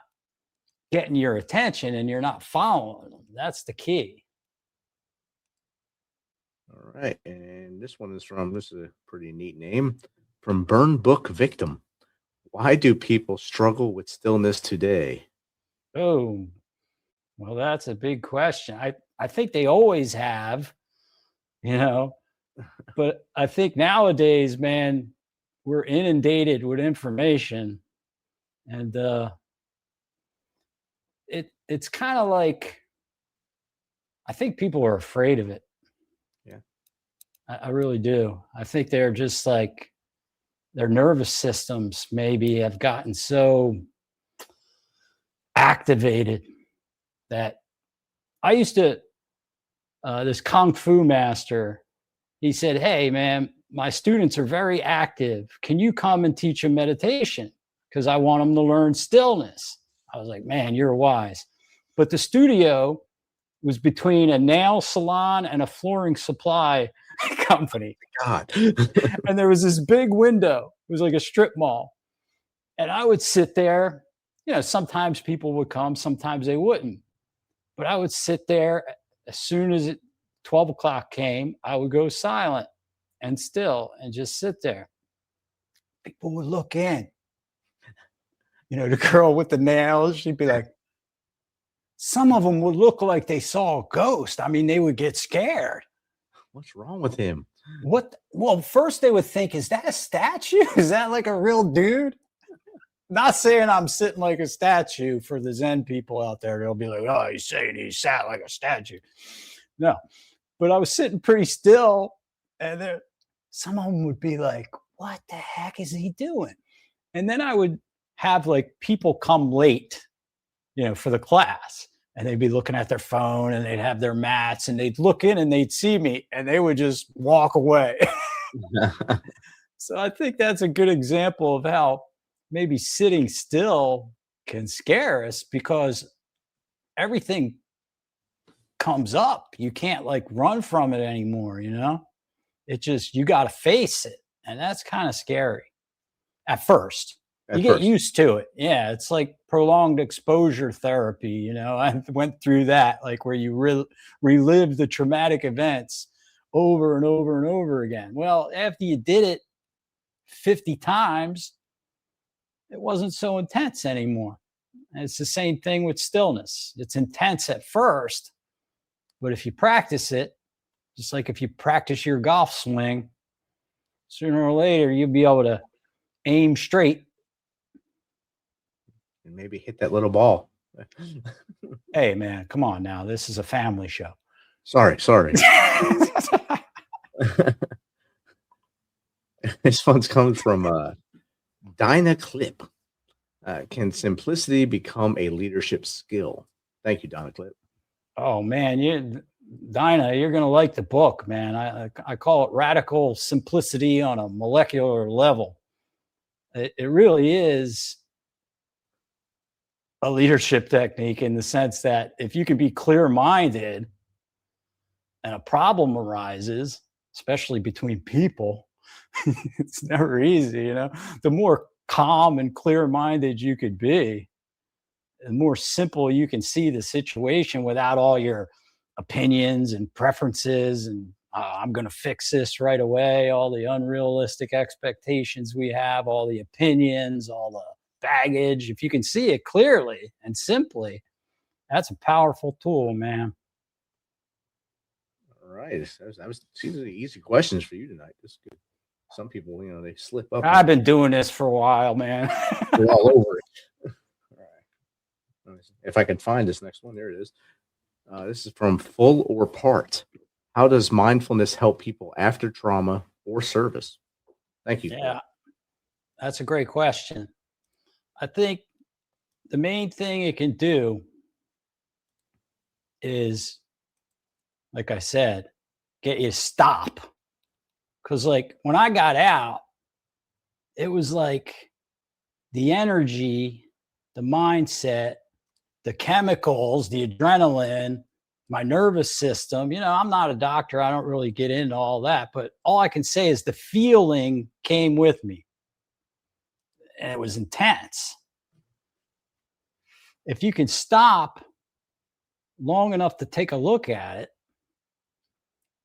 getting your attention and you're not following them. That's the key. All right. And this is a pretty neat name, from Burn Book Victim. Why do people struggle with stillness today? Oh, well, that's a big question. I think they always have, but I think nowadays, man, we're inundated with information, and it's kind of like, I think people are afraid of it. Yeah. I really do. I think they're just like, their nervous systems maybe have gotten so activated that I used to, this Kung Fu master, he said, hey, man, my students are very active. Can you come and teach them meditation? Because I want them to learn stillness. I was like, man, you're wise. But the studio was between a nail salon and a flooring supply company. God. And there was this big window. It was like a strip mall. And I would sit there. Sometimes people would come, sometimes they wouldn't. But I would sit there. As soon as 12 o'clock came, I would go silent and still and just sit there. People would look in. The girl with the nails, she'd be like, some of them would look like they saw a ghost. I mean, they would get scared. What's wrong with him? Well, first they would think, is that a statue? Is that like a real dude? Not saying I'm sitting like a statue for the Zen people out there. They'll be like, oh, he's saying he sat like a statue. No, but I was sitting pretty still, and some of them would be like, what the heck is he doing? And then I would have like people come late, for the class, and they'd be looking at their phone, and they'd have their mats, and they'd look in and they'd see me, and they would just walk away. So I think that's a good example of how maybe sitting still can scare us, because everything comes up. You can't like run from it anymore, It just, you got to face it. And that's kind of scary at first. You first. get used to it. Yeah. It's like prolonged exposure therapy. You know, I went through that, like where you relive the traumatic events over and over and over again. Well, after you did it 50 times, it wasn't so intense anymore. And it's the same thing with stillness. It's intense at first, but if you practice it, just like if you practice your golf swing, sooner or later, you'll be able to aim straight. And maybe hit that little ball. Hey, man, come on now. This is a family show. Sorry. This one comes from Dinah Clip. Can simplicity become a leadership skill? Thank you, Dinah Clip. Oh, man, Dinah, you're going to like the book, man. I call it radical simplicity on a molecular level. It really is a leadership technique in the sense that if you can be clear-minded and a problem arises, especially between people, it's never easy, you know. The more calm and clear-minded you could be, the more simple you can see the situation without all your opinions and preferences and I'm going to fix this right away, all the unrealistic expectations we have, all the opinions, all the baggage. If you can see it clearly and simply, that's a powerful tool, man. All right. That was easy questions for you tonight. This is good. Some people, you know, they slip up. I've been doing this for a while, man. You're all over it. All right. If I can find this next one, there it is. This is from Full or Part. How does mindfulness help people after trauma or service? Thank you. Yeah, that's a great question. I think the main thing it can do is, like I said, get you to stop. Because like when I got out, it was like the energy, the mindset, the chemicals, the adrenaline, my nervous system. You know, I'm not a doctor. I don't really get into all that. But all I can say is the feeling came with me. And it was intense. If you can stop long enough to take a look at it,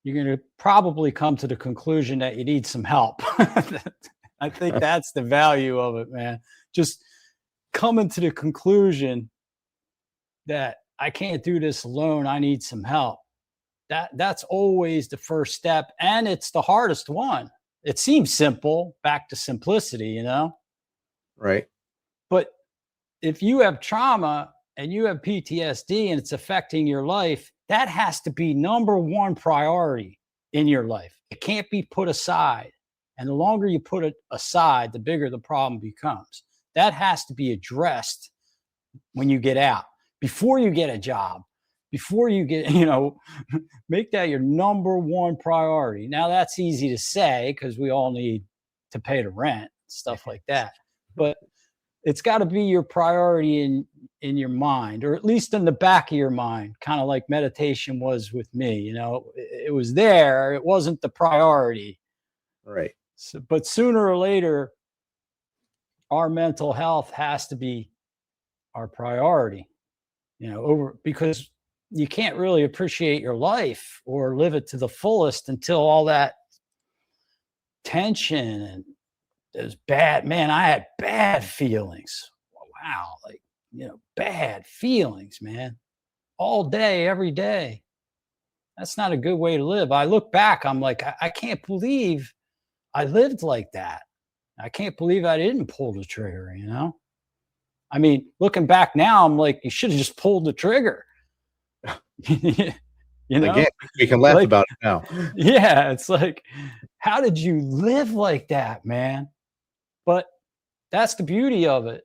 you're going to probably come to the conclusion that you need some help. I think that's the value of it, man. Just coming to the conclusion that I can't do this alone. I need some help. That's always the first step. And it's the hardest one. It seems simple, back to simplicity, you know? Right. But if you have trauma and you have PTSD and it's affecting your life, that has to be number one priority in your life. It can't be put aside. And the longer you put it aside, the bigger the problem becomes. That has to be addressed when you get out, before you get a job, before you get, you know, make that your number one priority. Now that's easy to say because we all need to pay the rent, stuff like that. But it's got to be your priority in your mind, or at least in the back of your mind, kind of like meditation was with me. You know, it was there. It wasn't the priority. Right. So, but sooner or later, our mental health has to be our priority, you know, because you can't really appreciate your life or live it to the fullest until all that tension and those bad, man, I had bad feelings. Wow. Like, you know, bad feelings, man, all day, every day. That's not a good way to live. I look back, I'm like, I can't believe I lived like that. I can't believe I didn't pull the trigger, you know? I mean, looking back now, I'm like, you should have just pulled the trigger. You know? Again, we can laugh about it now. Yeah, it's like, how did you live like that, man? But that's the beauty of it.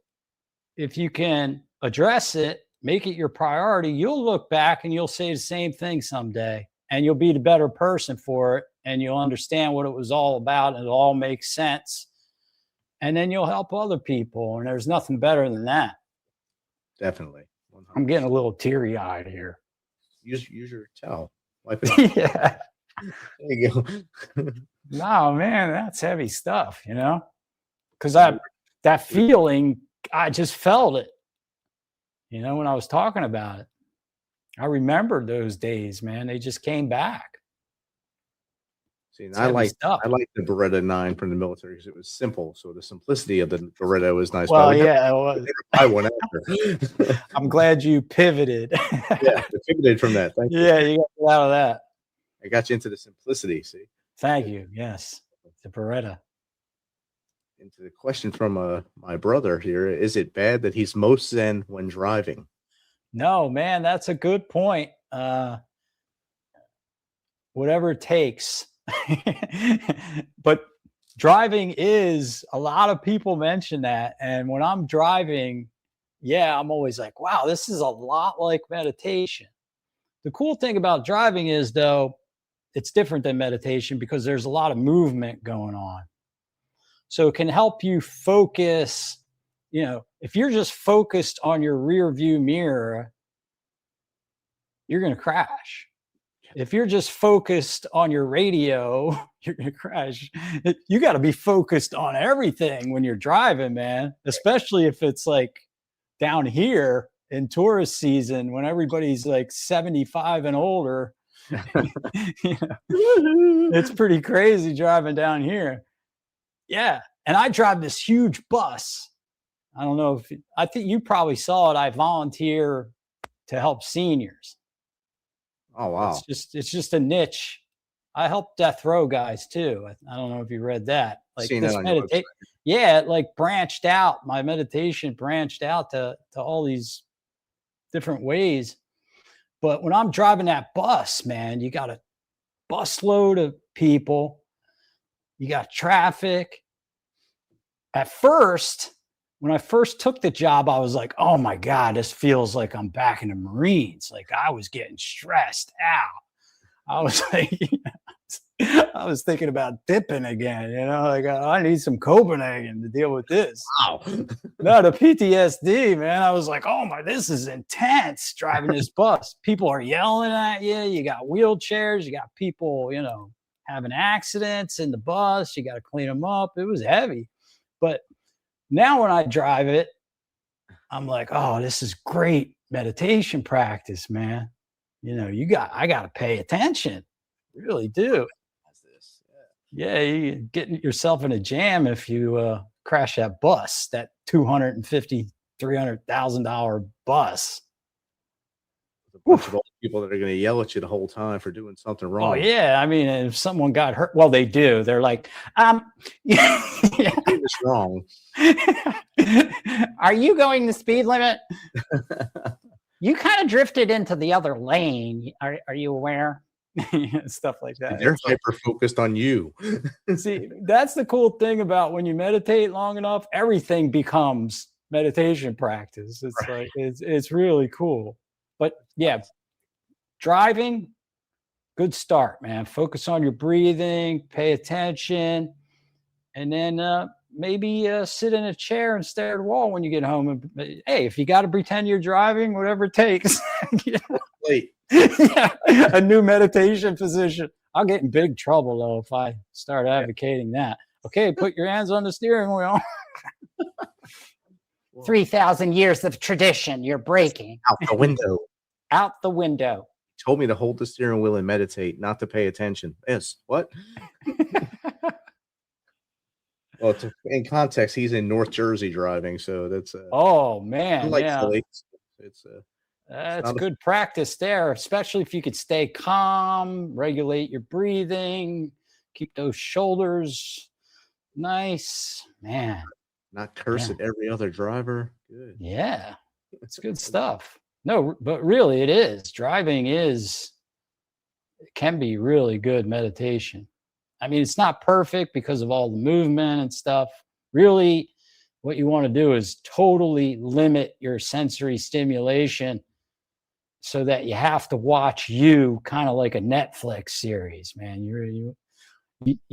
If you can address it, make it your priority, you'll look back and you'll say the same thing someday, and you'll be the better person for it, and you'll understand what it was all about, and it all makes sense. And then you'll help other people, and there's nothing better than that. Definitely. 100%. I'm getting a little teary-eyed here. Use your towel. Wipe it off. Yeah. There you go. No, man, that's heavy stuff, because that feeling, I just felt it, when I was talking about it. I remembered those days, man. They just came back. See, and It's I heavy like stuff. the Beretta 9 from the military because it was simple. So the simplicity of the Beretta was nice. Well, but I would yeah, never buy one after. I'm glad you pivoted. Yeah, I pivoted from that. Thank you. Yeah, you got out of that. I got you into the simplicity. See, Thank you. Yes, the Beretta. into the question from my brother here: is it bad that he's most zen when driving? No, man, that's a good point. Whatever it takes. But driving is, a lot of people mention that. And when I'm driving, I'm always like, wow, this is a lot like meditation. The cool thing about driving is, though, it's different than meditation because there's a lot of movement going on. So it can help you focus. If you're just focused on your rear view mirror, you're going to crash. If you're just focused on your radio, you're going to crash. You got to be focused on everything when you're driving, man, especially if it's like down here in tourist season when everybody's like 75 and older. It's pretty crazy driving down here. Yeah. And I drive this huge bus. I don't know I think you probably saw it. I volunteer to help seniors. Oh wow! It's just a niche. I help death row guys too. I don't know if you read that. Like Seen this that on your website. it like branched out. My meditation branched out to all these different ways. But when I'm driving that bus, man, you got a busload of people. You got traffic. At first, when I first took the job, I was like, oh my God, this feels like I'm back in the Marines. Like I was getting stressed out. I was like, I was thinking about dipping again, like I need some Copenhagen to deal with this. Wow. No, the PTSD, man. I was like, oh my, this is intense driving this bus. People are yelling at you. You got wheelchairs. You got people, having accidents in the bus. You got to clean them up. It was heavy. But now when I drive it, I'm like, oh, this is great meditation practice, man. I got to pay attention. You really do. Yeah, you get yourself in a jam if you crash that bus, that $250,000, $300,000 bus. A bunch of old people that are going to yell at you the whole time for doing something wrong. Oh yeah, I mean, if someone got hurt, well, they do. They're like, It's wrong. Are you going the speed limit? You kind of drifted into the other lane. Are you aware? Stuff like that. They're hyper focused on you. See, that's the cool thing about when you meditate long enough, everything becomes meditation practice. It's right. Like it's really cool. But yeah, driving, good start, man. Focus on your breathing, pay attention, and then maybe sit in a chair and stare at the wall when you get home. And hey, if you got to pretend you're driving, whatever it takes. Wait. Yeah, a new meditation position. I'll get in big trouble though if I start advocating that. Okay, put your hands on the steering wheel. 3,000 years of tradition you're breaking. Out the window. Out the window. Told me to hold the steering wheel and meditate, not to pay attention. Yes. What? Well, in context, he's in North Jersey driving, so that's oh man, yeah. It's good practice there, especially if you could stay calm, regulate your breathing, keep those shoulders nice, man. Not curse at every other driver. Good. Yeah, it's good stuff. No, but really, it is. Driving can be really good meditation. I mean, it's not perfect because of all the movement and stuff. Really, what you want to do is totally limit your sensory stimulation so that you have to watch you kind of like a Netflix series, man. You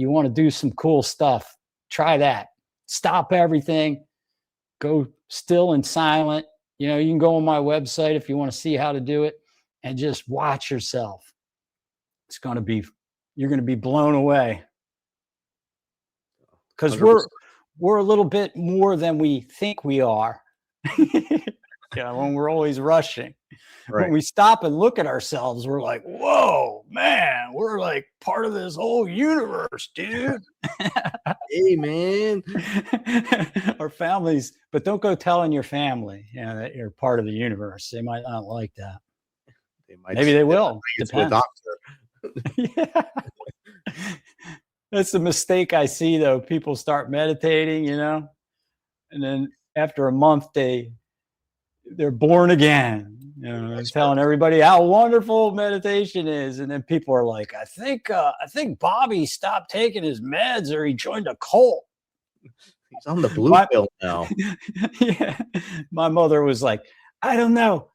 want to do some cool stuff. Try that. Stop everything. Go still and silent. You can go on my website if you want to see how to do it and just watch yourself. It's going to be you're going to be blown away. Because 100%. we're a little bit more than we think we are. When we're always rushing. Right. When we stop and look at ourselves, we're like, whoa, man, we're like part of this whole universe, dude. Hey, man. Our families, but don't go telling your family, that you're part of the universe. They might not like that. Maybe they will. It's a doctor. Yeah. That's the mistake I see, though. People start meditating, and then after a month, they're born again. Telling everybody how wonderful meditation is, and then people are like, I think Bobby stopped taking his meds, or he joined a cult. He's on the blue pill now. Yeah, my mother was like, I don't know.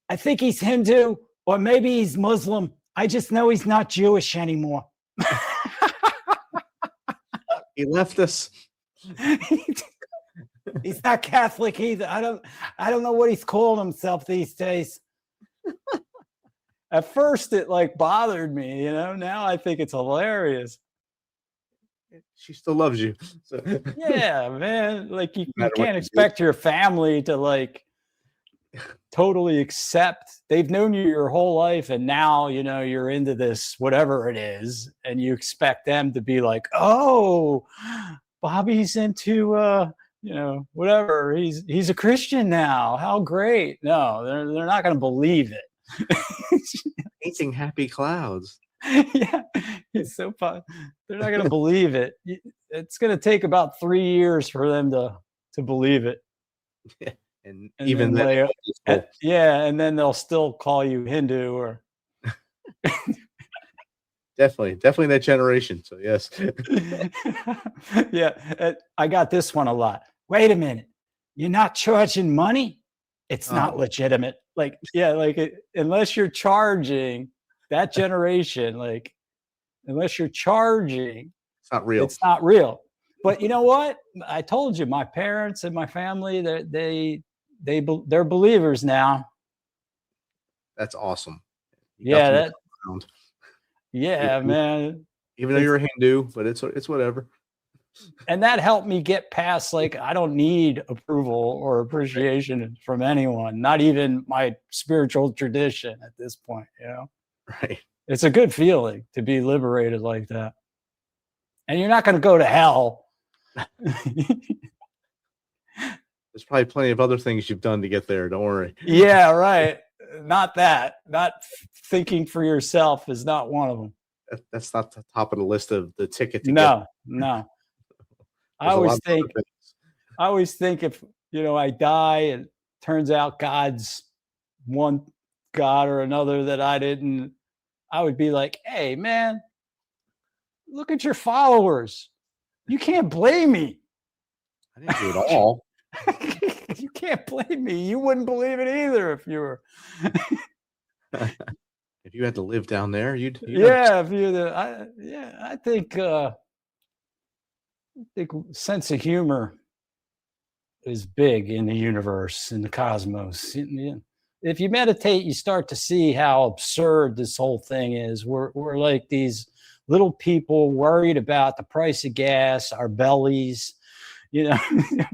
I think he's Hindu, or maybe he's Muslim. I just know he's not Jewish anymore. He left us. He's not Catholic either. I don't know what he's calling himself these days. At first it like bothered me, now I think it's hilarious. She still loves you. So. Yeah, man. Like you can't expect your family to like totally accept. They've known you your whole life, and now you're into this whatever it is, and you expect them to be like, oh, Bobby's into whatever. He's a Christian now. How great. No, they're not going to believe it. Painting happy clouds. Yeah, it's so fun. They're not going to believe it. It's going to take about 3 years for them to believe it. Yeah. And even then, and then they'll still call you Hindu or definitely that generation. So yes. Yeah, I got this one a lot. Wait a minute, you're not charging money? It's not legitimate. Like, unless you're charging, that generation, like, unless you're charging, it's not real. It's not real. But you know what? I told you, my parents and my family, they're believers now. That's awesome. Yeah, man. Even though you're a Hindu, but it's whatever. And that helped me get past, like, I don't need approval or appreciation from anyone, not even my spiritual tradition at this point, Right. It's a good feeling to be liberated like that. And you're not going to go to hell. There's probably plenty of other things you've done to get there. Don't worry. Yeah, right. Not that. Not thinking for yourself is not one of them. That's not the top of the list of the ticket to No. I always think if, I die and turns out God's one God or another that I would be like, hey, man, look at your followers. You can't blame me. I didn't do it all. You can't blame me. You wouldn't believe it either if you were. If you had to live down there, you'd yeah. If you, I think sense of humor is big in the universe, in the cosmos. If you meditate, you start to see how absurd this whole thing is. We're like these little people worried about the price of gas, our bellies,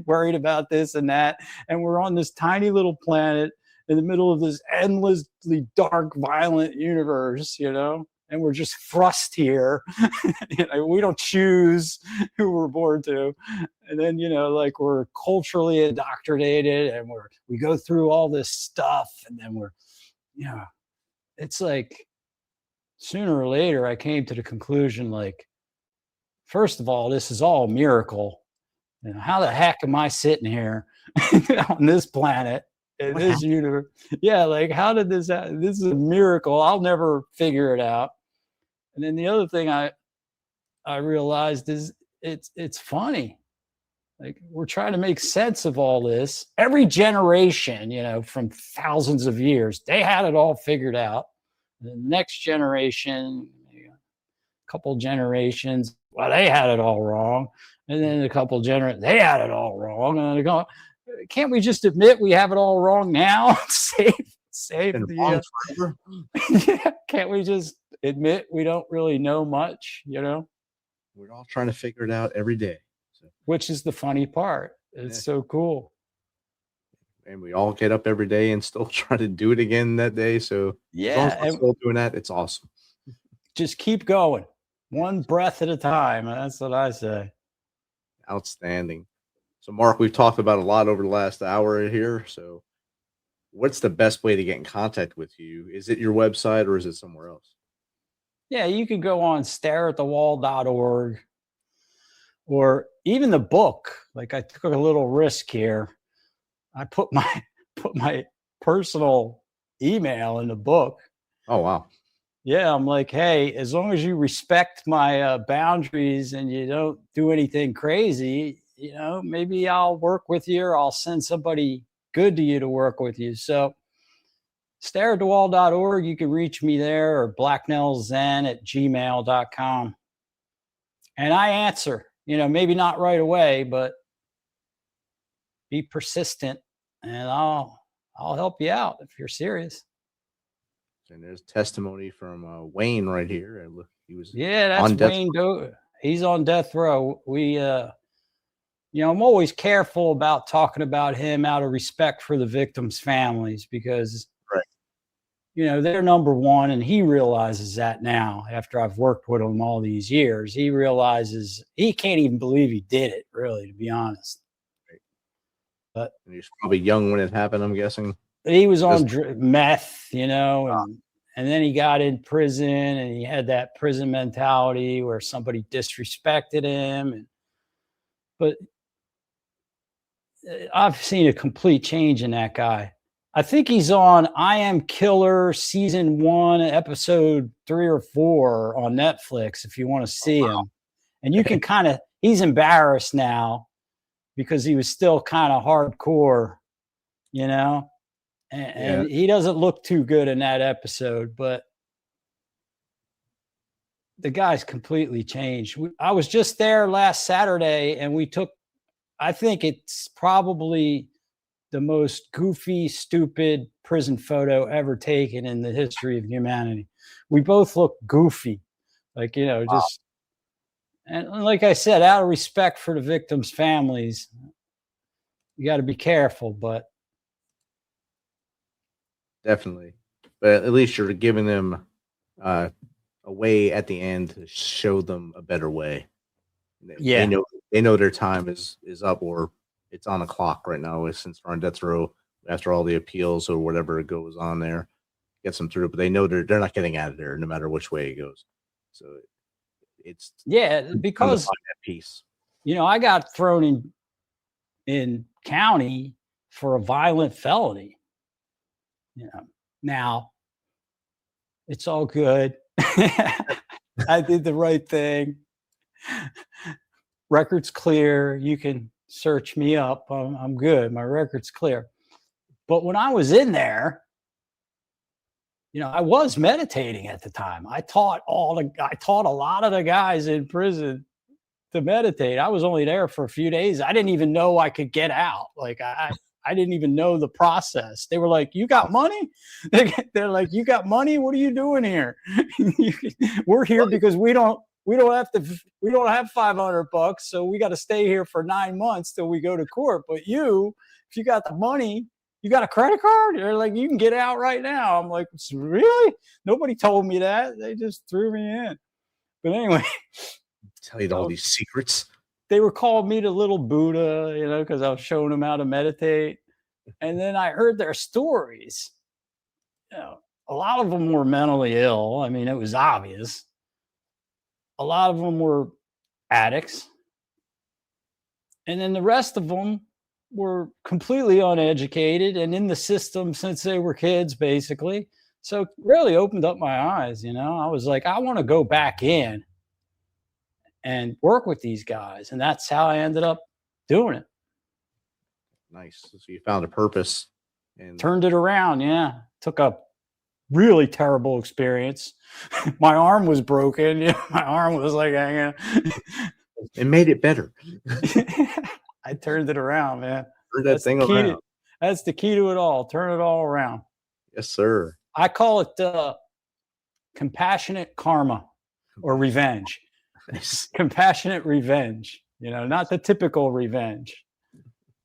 worried about this and that. And we're on this tiny little planet in the middle of this endlessly dark, violent universe, and we're just thrust here. We don't choose who we're born to. And then, like we're culturally indoctrinated and we go through all this stuff. And then it's like sooner or later I came to the conclusion, like, first of all, this is all a miracle. How the heck am I sitting here on this planet, in this universe? Yeah, like, how did this happen? This is a miracle. I'll never figure it out. And then the other thing I realized is it's funny. Like, we're trying to make sense of all this. Every generation, from thousands of years, they had it all figured out. The next generation, a couple generations, well, they had it all wrong. And then a couple generations, they had it all wrong. And they go, can't we just admit we have it all wrong now? Save the yeah, can't we just admit we don't really know much, We're all trying to figure it out every day. So, which is the funny part. It's so cool. and we all get up every day and still try to do it again that day. So as long as we're still doing that, it's awesome. Just keep going. One breath at a time. That's what I say. Outstanding. So, Mark, we've talked about a lot over the last hour here. So, what's the best way to get in contact with you? Is it your website or is it somewhere else? Yeah, you could go on stareatthewall.org or even the book. Like I took a little risk here. I put my personal email in the book. Oh, wow. Yeah, I'm like, hey, as long as you respect my boundaries and you don't do anything crazy, maybe I'll work with you or I'll send somebody good to you to work with you. So stareatthewall.org, you can reach me there, or blacknellzen@gmail.com. And I answer, maybe not right away, but be persistent and I'll help you out if you're serious. And there's testimony from Wayne right here. He was that's on death Wayne. He's on death row. I'm always careful about talking about him out of respect for the victims' families because, they're number one, and he realizes that now after I've worked with him all these years. He realizes he can't even believe he did it, really, to be honest. But and he was probably young when it happened, I'm guessing. He was on meth, and then he got in prison and he had that prison mentality where somebody disrespected him. But I've seen a complete change in that guy. I think he's on I Am Killer season 1, episode 3 or 4 on Netflix if you want to see him. And you can he's embarrassed now because he was still kind of hardcore, and he doesn't look too good in that episode, but the guy's completely changed. I was just there last Saturday and I think it's probably the most goofy, stupid prison photo ever taken in the history of humanity. We both look goofy, just, and like I said, out of respect for the victims' families, you got to be careful, but. Definitely. But at least you're giving them a way at the end to show them a better way. They know their time is up, or it's on the clock right now since they're on death row after all the appeals or whatever goes on there. Gets them through, but they know they're not getting out of there no matter which way it goes. So it's because that piece. I got thrown in county for a violent felony. Now it's all good. I did the right thing. Record's clear. You can search me up. I'm good. My record's clear. But when I was in there, I was meditating at the time. I taught a lot of the guys in prison to meditate. I was only there for a few days. I didn't even know I could get out. I didn't even know the process. They were like, "You got money?" They're like, "You got money? What are you doing here?" We're here because we don't have $500, so we got to stay here for 9 months till we go to court. But if you got the money, you got a credit card? They're like, "You can get out right now." I'm like, "Really?" Nobody told me that. They just threw me in. But anyway, tell you all these secrets. They were calling me the little Buddha, because I was showing them how to meditate. And then I heard their stories. A lot of them were mentally ill. I mean, it was obvious. A lot of them were addicts. And then the rest of them were completely uneducated and in the system since they were kids, basically. So it really opened up my eyes, I was like, I want to go back in and work with these guys. And that's how I ended up doing it. Nice. So you found a purpose and turned it around. Yeah. Took a really terrible experience. My arm was broken. My arm was like hanging. It made it better. I turned it around, man. Turned that thing around. That's the key to it all. Turn it all around. Yes, sir. I call it compassionate karma or revenge. Nice. Compassionate revenge, not the typical revenge.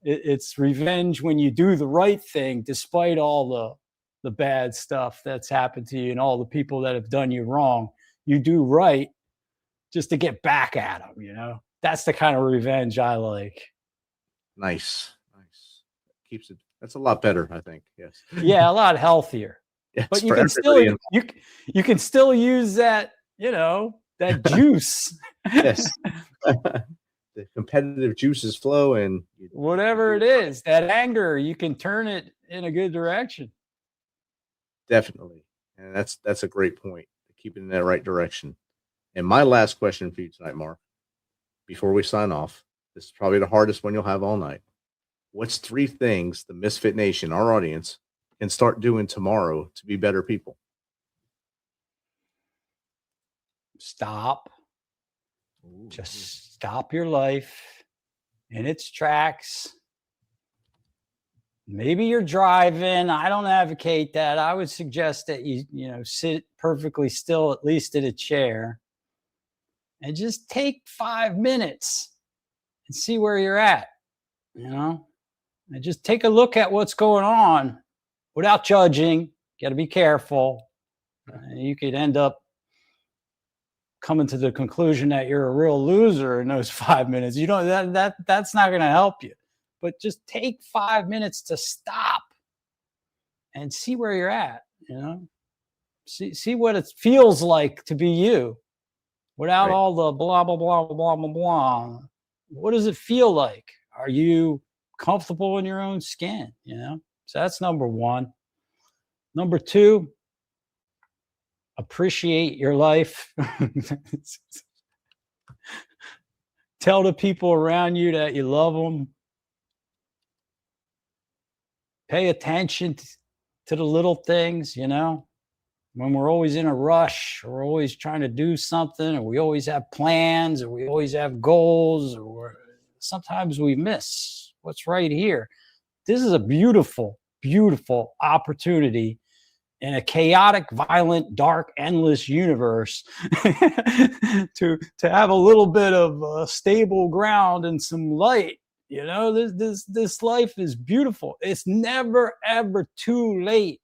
It's revenge when you do the right thing despite all the bad stuff that's happened to you and all the people that have done you wrong. You do right just to get back at them, That's the kind of revenge I like. Nice. Keeps it. That's a lot better, I think. Yes. Yeah, a lot healthier. Yes, but you can still you can still use that, that juice. Yes. The competitive juices flow, and whatever it is, that anger, you can turn it in a good direction. Definitely. And that's a great point. Keep it in that right direction. And my last question for you tonight, Mark, before we sign off, this is probably the hardest one you'll have all night. What's 3 things the Misfit Nation, our audience, can start doing tomorrow to be better people? Stop. Just stop your life in its tracks. Maybe you're driving. I don't advocate that. I would suggest that you sit perfectly still, at least in a chair, and just take 5 minutes and see where you're at, and just take a look at what's going on without judging. Got to be careful. You could end up coming to the conclusion that you're a real loser in those 5 minutes. That's not going to help you. But just take 5 minutes to stop and see where you're at, see what it feels like to be you without all the blah, blah, blah, blah, blah, blah. What does it feel like? Are you comfortable in your own skin? So that's number 1. Number 2, appreciate your life. Tell the people around you that you love them. Pay attention to the little things, when we're always in a rush, or we're always trying to do something, or we always have plans, or we always have goals, or sometimes we miss what's right here. This is a beautiful, beautiful opportunity in a chaotic, violent, dark, endless universe to have a little bit of stable ground and some light. This life is beautiful. It's never, ever too late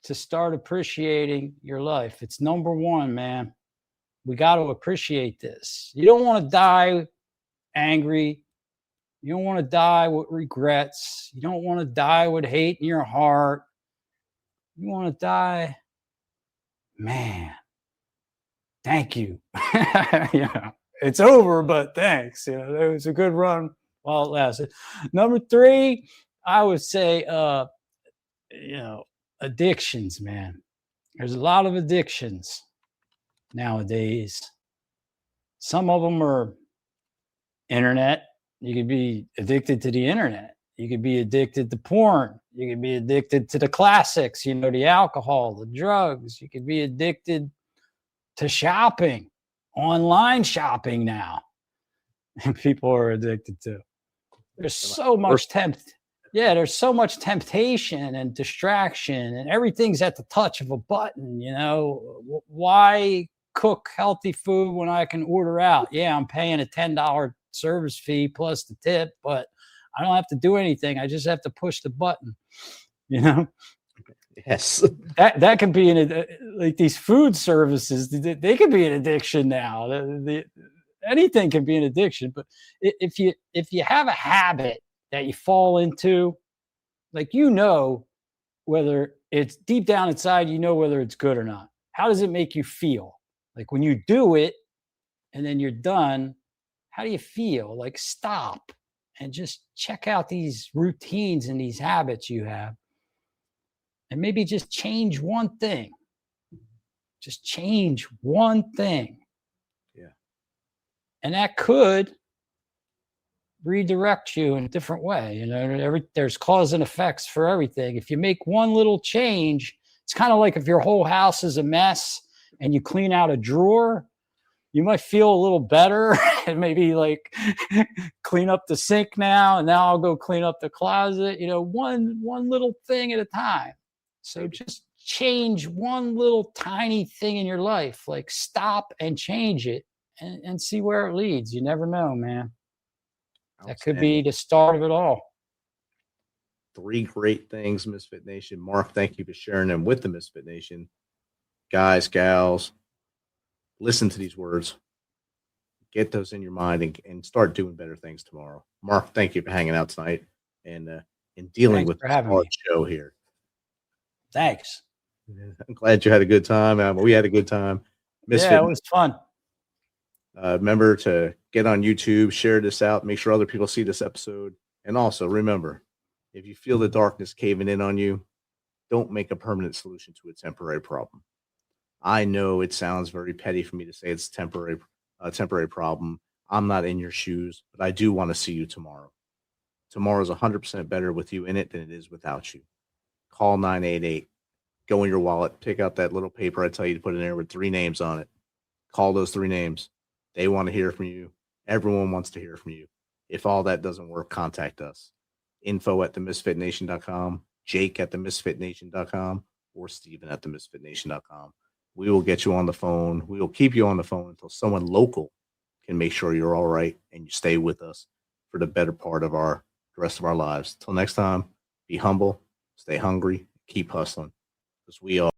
to start appreciating your life. It's number 1, man. We got to appreciate this. You don't want to die angry. You don't want to die with regrets. You don't want to die with hate in your heart. You want to die, man, thank you. It's over, but thanks. It was a good run while it lasted. Number 3, I would say, addictions, man. There's a lot of addictions nowadays. Some of them are internet. You could be addicted to the internet. You could be addicted to porn. You could be addicted to the classics, the alcohol, the drugs. You could be addicted to shopping, online shopping now. And people are addicted to. There's so much there's so much temptation and distraction, and everything's at the touch of a button. Why cook healthy food when I can order out? Yeah, I'm paying a $10 service fee plus the tip, but I don't have to do anything. I just have to push the button, Yes. That could be like these food services. They could be an addiction now. Anything can be an addiction. But if you have a habit that you fall into, like, whether it's deep down inside, whether it's good or not. How does it make you feel? Like when you do it and then you're done, how do you feel? Like, stop and just check out these routines and these habits you have. And maybe just change one thing. Just change one thing. Yeah. And that could redirect you in a different way. There's cause and effects for everything. If you make one little change, it's kind of like if your whole house is a mess and you clean out a drawer, you might feel a little better and maybe like clean up the sink now. And now I'll go clean up the closet, one little thing at a time. So just change one little tiny thing in your life, like stop and change it and see where it leads. You never know, man. That could be the start of it all. 3 great things, Misfit Nation. Mark, thank you for sharing them with the Misfit Nation. Guys, gals, listen to these words. Get those in your mind and start doing better things tomorrow. Mark, thank you for hanging out tonight and dealing with this hard show here. Thanks. I'm glad you had a good time. We had a good time. Misfit, yeah, it was fun. Remember to get on YouTube, share this out, make sure other people see this episode. And also remember, if you feel the darkness caving in on you, don't make a permanent solution to a temporary problem. I know it sounds very petty for me to say it's a temporary problem. I'm not in your shoes, but I do want to see you tomorrow. Tomorrow's 100% better with you in it than it is without you. Call 988. Go in your wallet, pick out that little paper I tell you to put in there with 3 names on it. Call those 3 names. They want to hear from you. Everyone wants to hear from you. If all that doesn't work, contact us. info@themisfitnation.com, jake@themisfitnation.com, or steven@themisfitnation.com. We will get you on the phone. We will keep you on the phone until someone local can make sure you're all right and you stay with us for the better part of the rest of our lives. Till next time, be humble, stay hungry, keep hustling, because we all.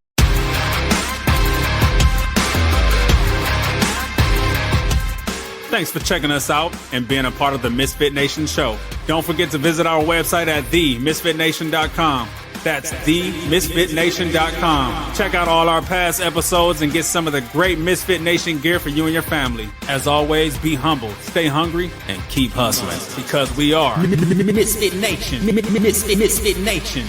Thanks for checking us out and being a part of the Misfit Nation show. Don't forget to visit our website at themisfitnation.com. That's themisfitnation.com. Check out all our past episodes and get some of the great Misfit Nation gear for you and your family. As always, be humble, stay hungry, and keep hustling, because we are Misfit Nation. Misfit Nation.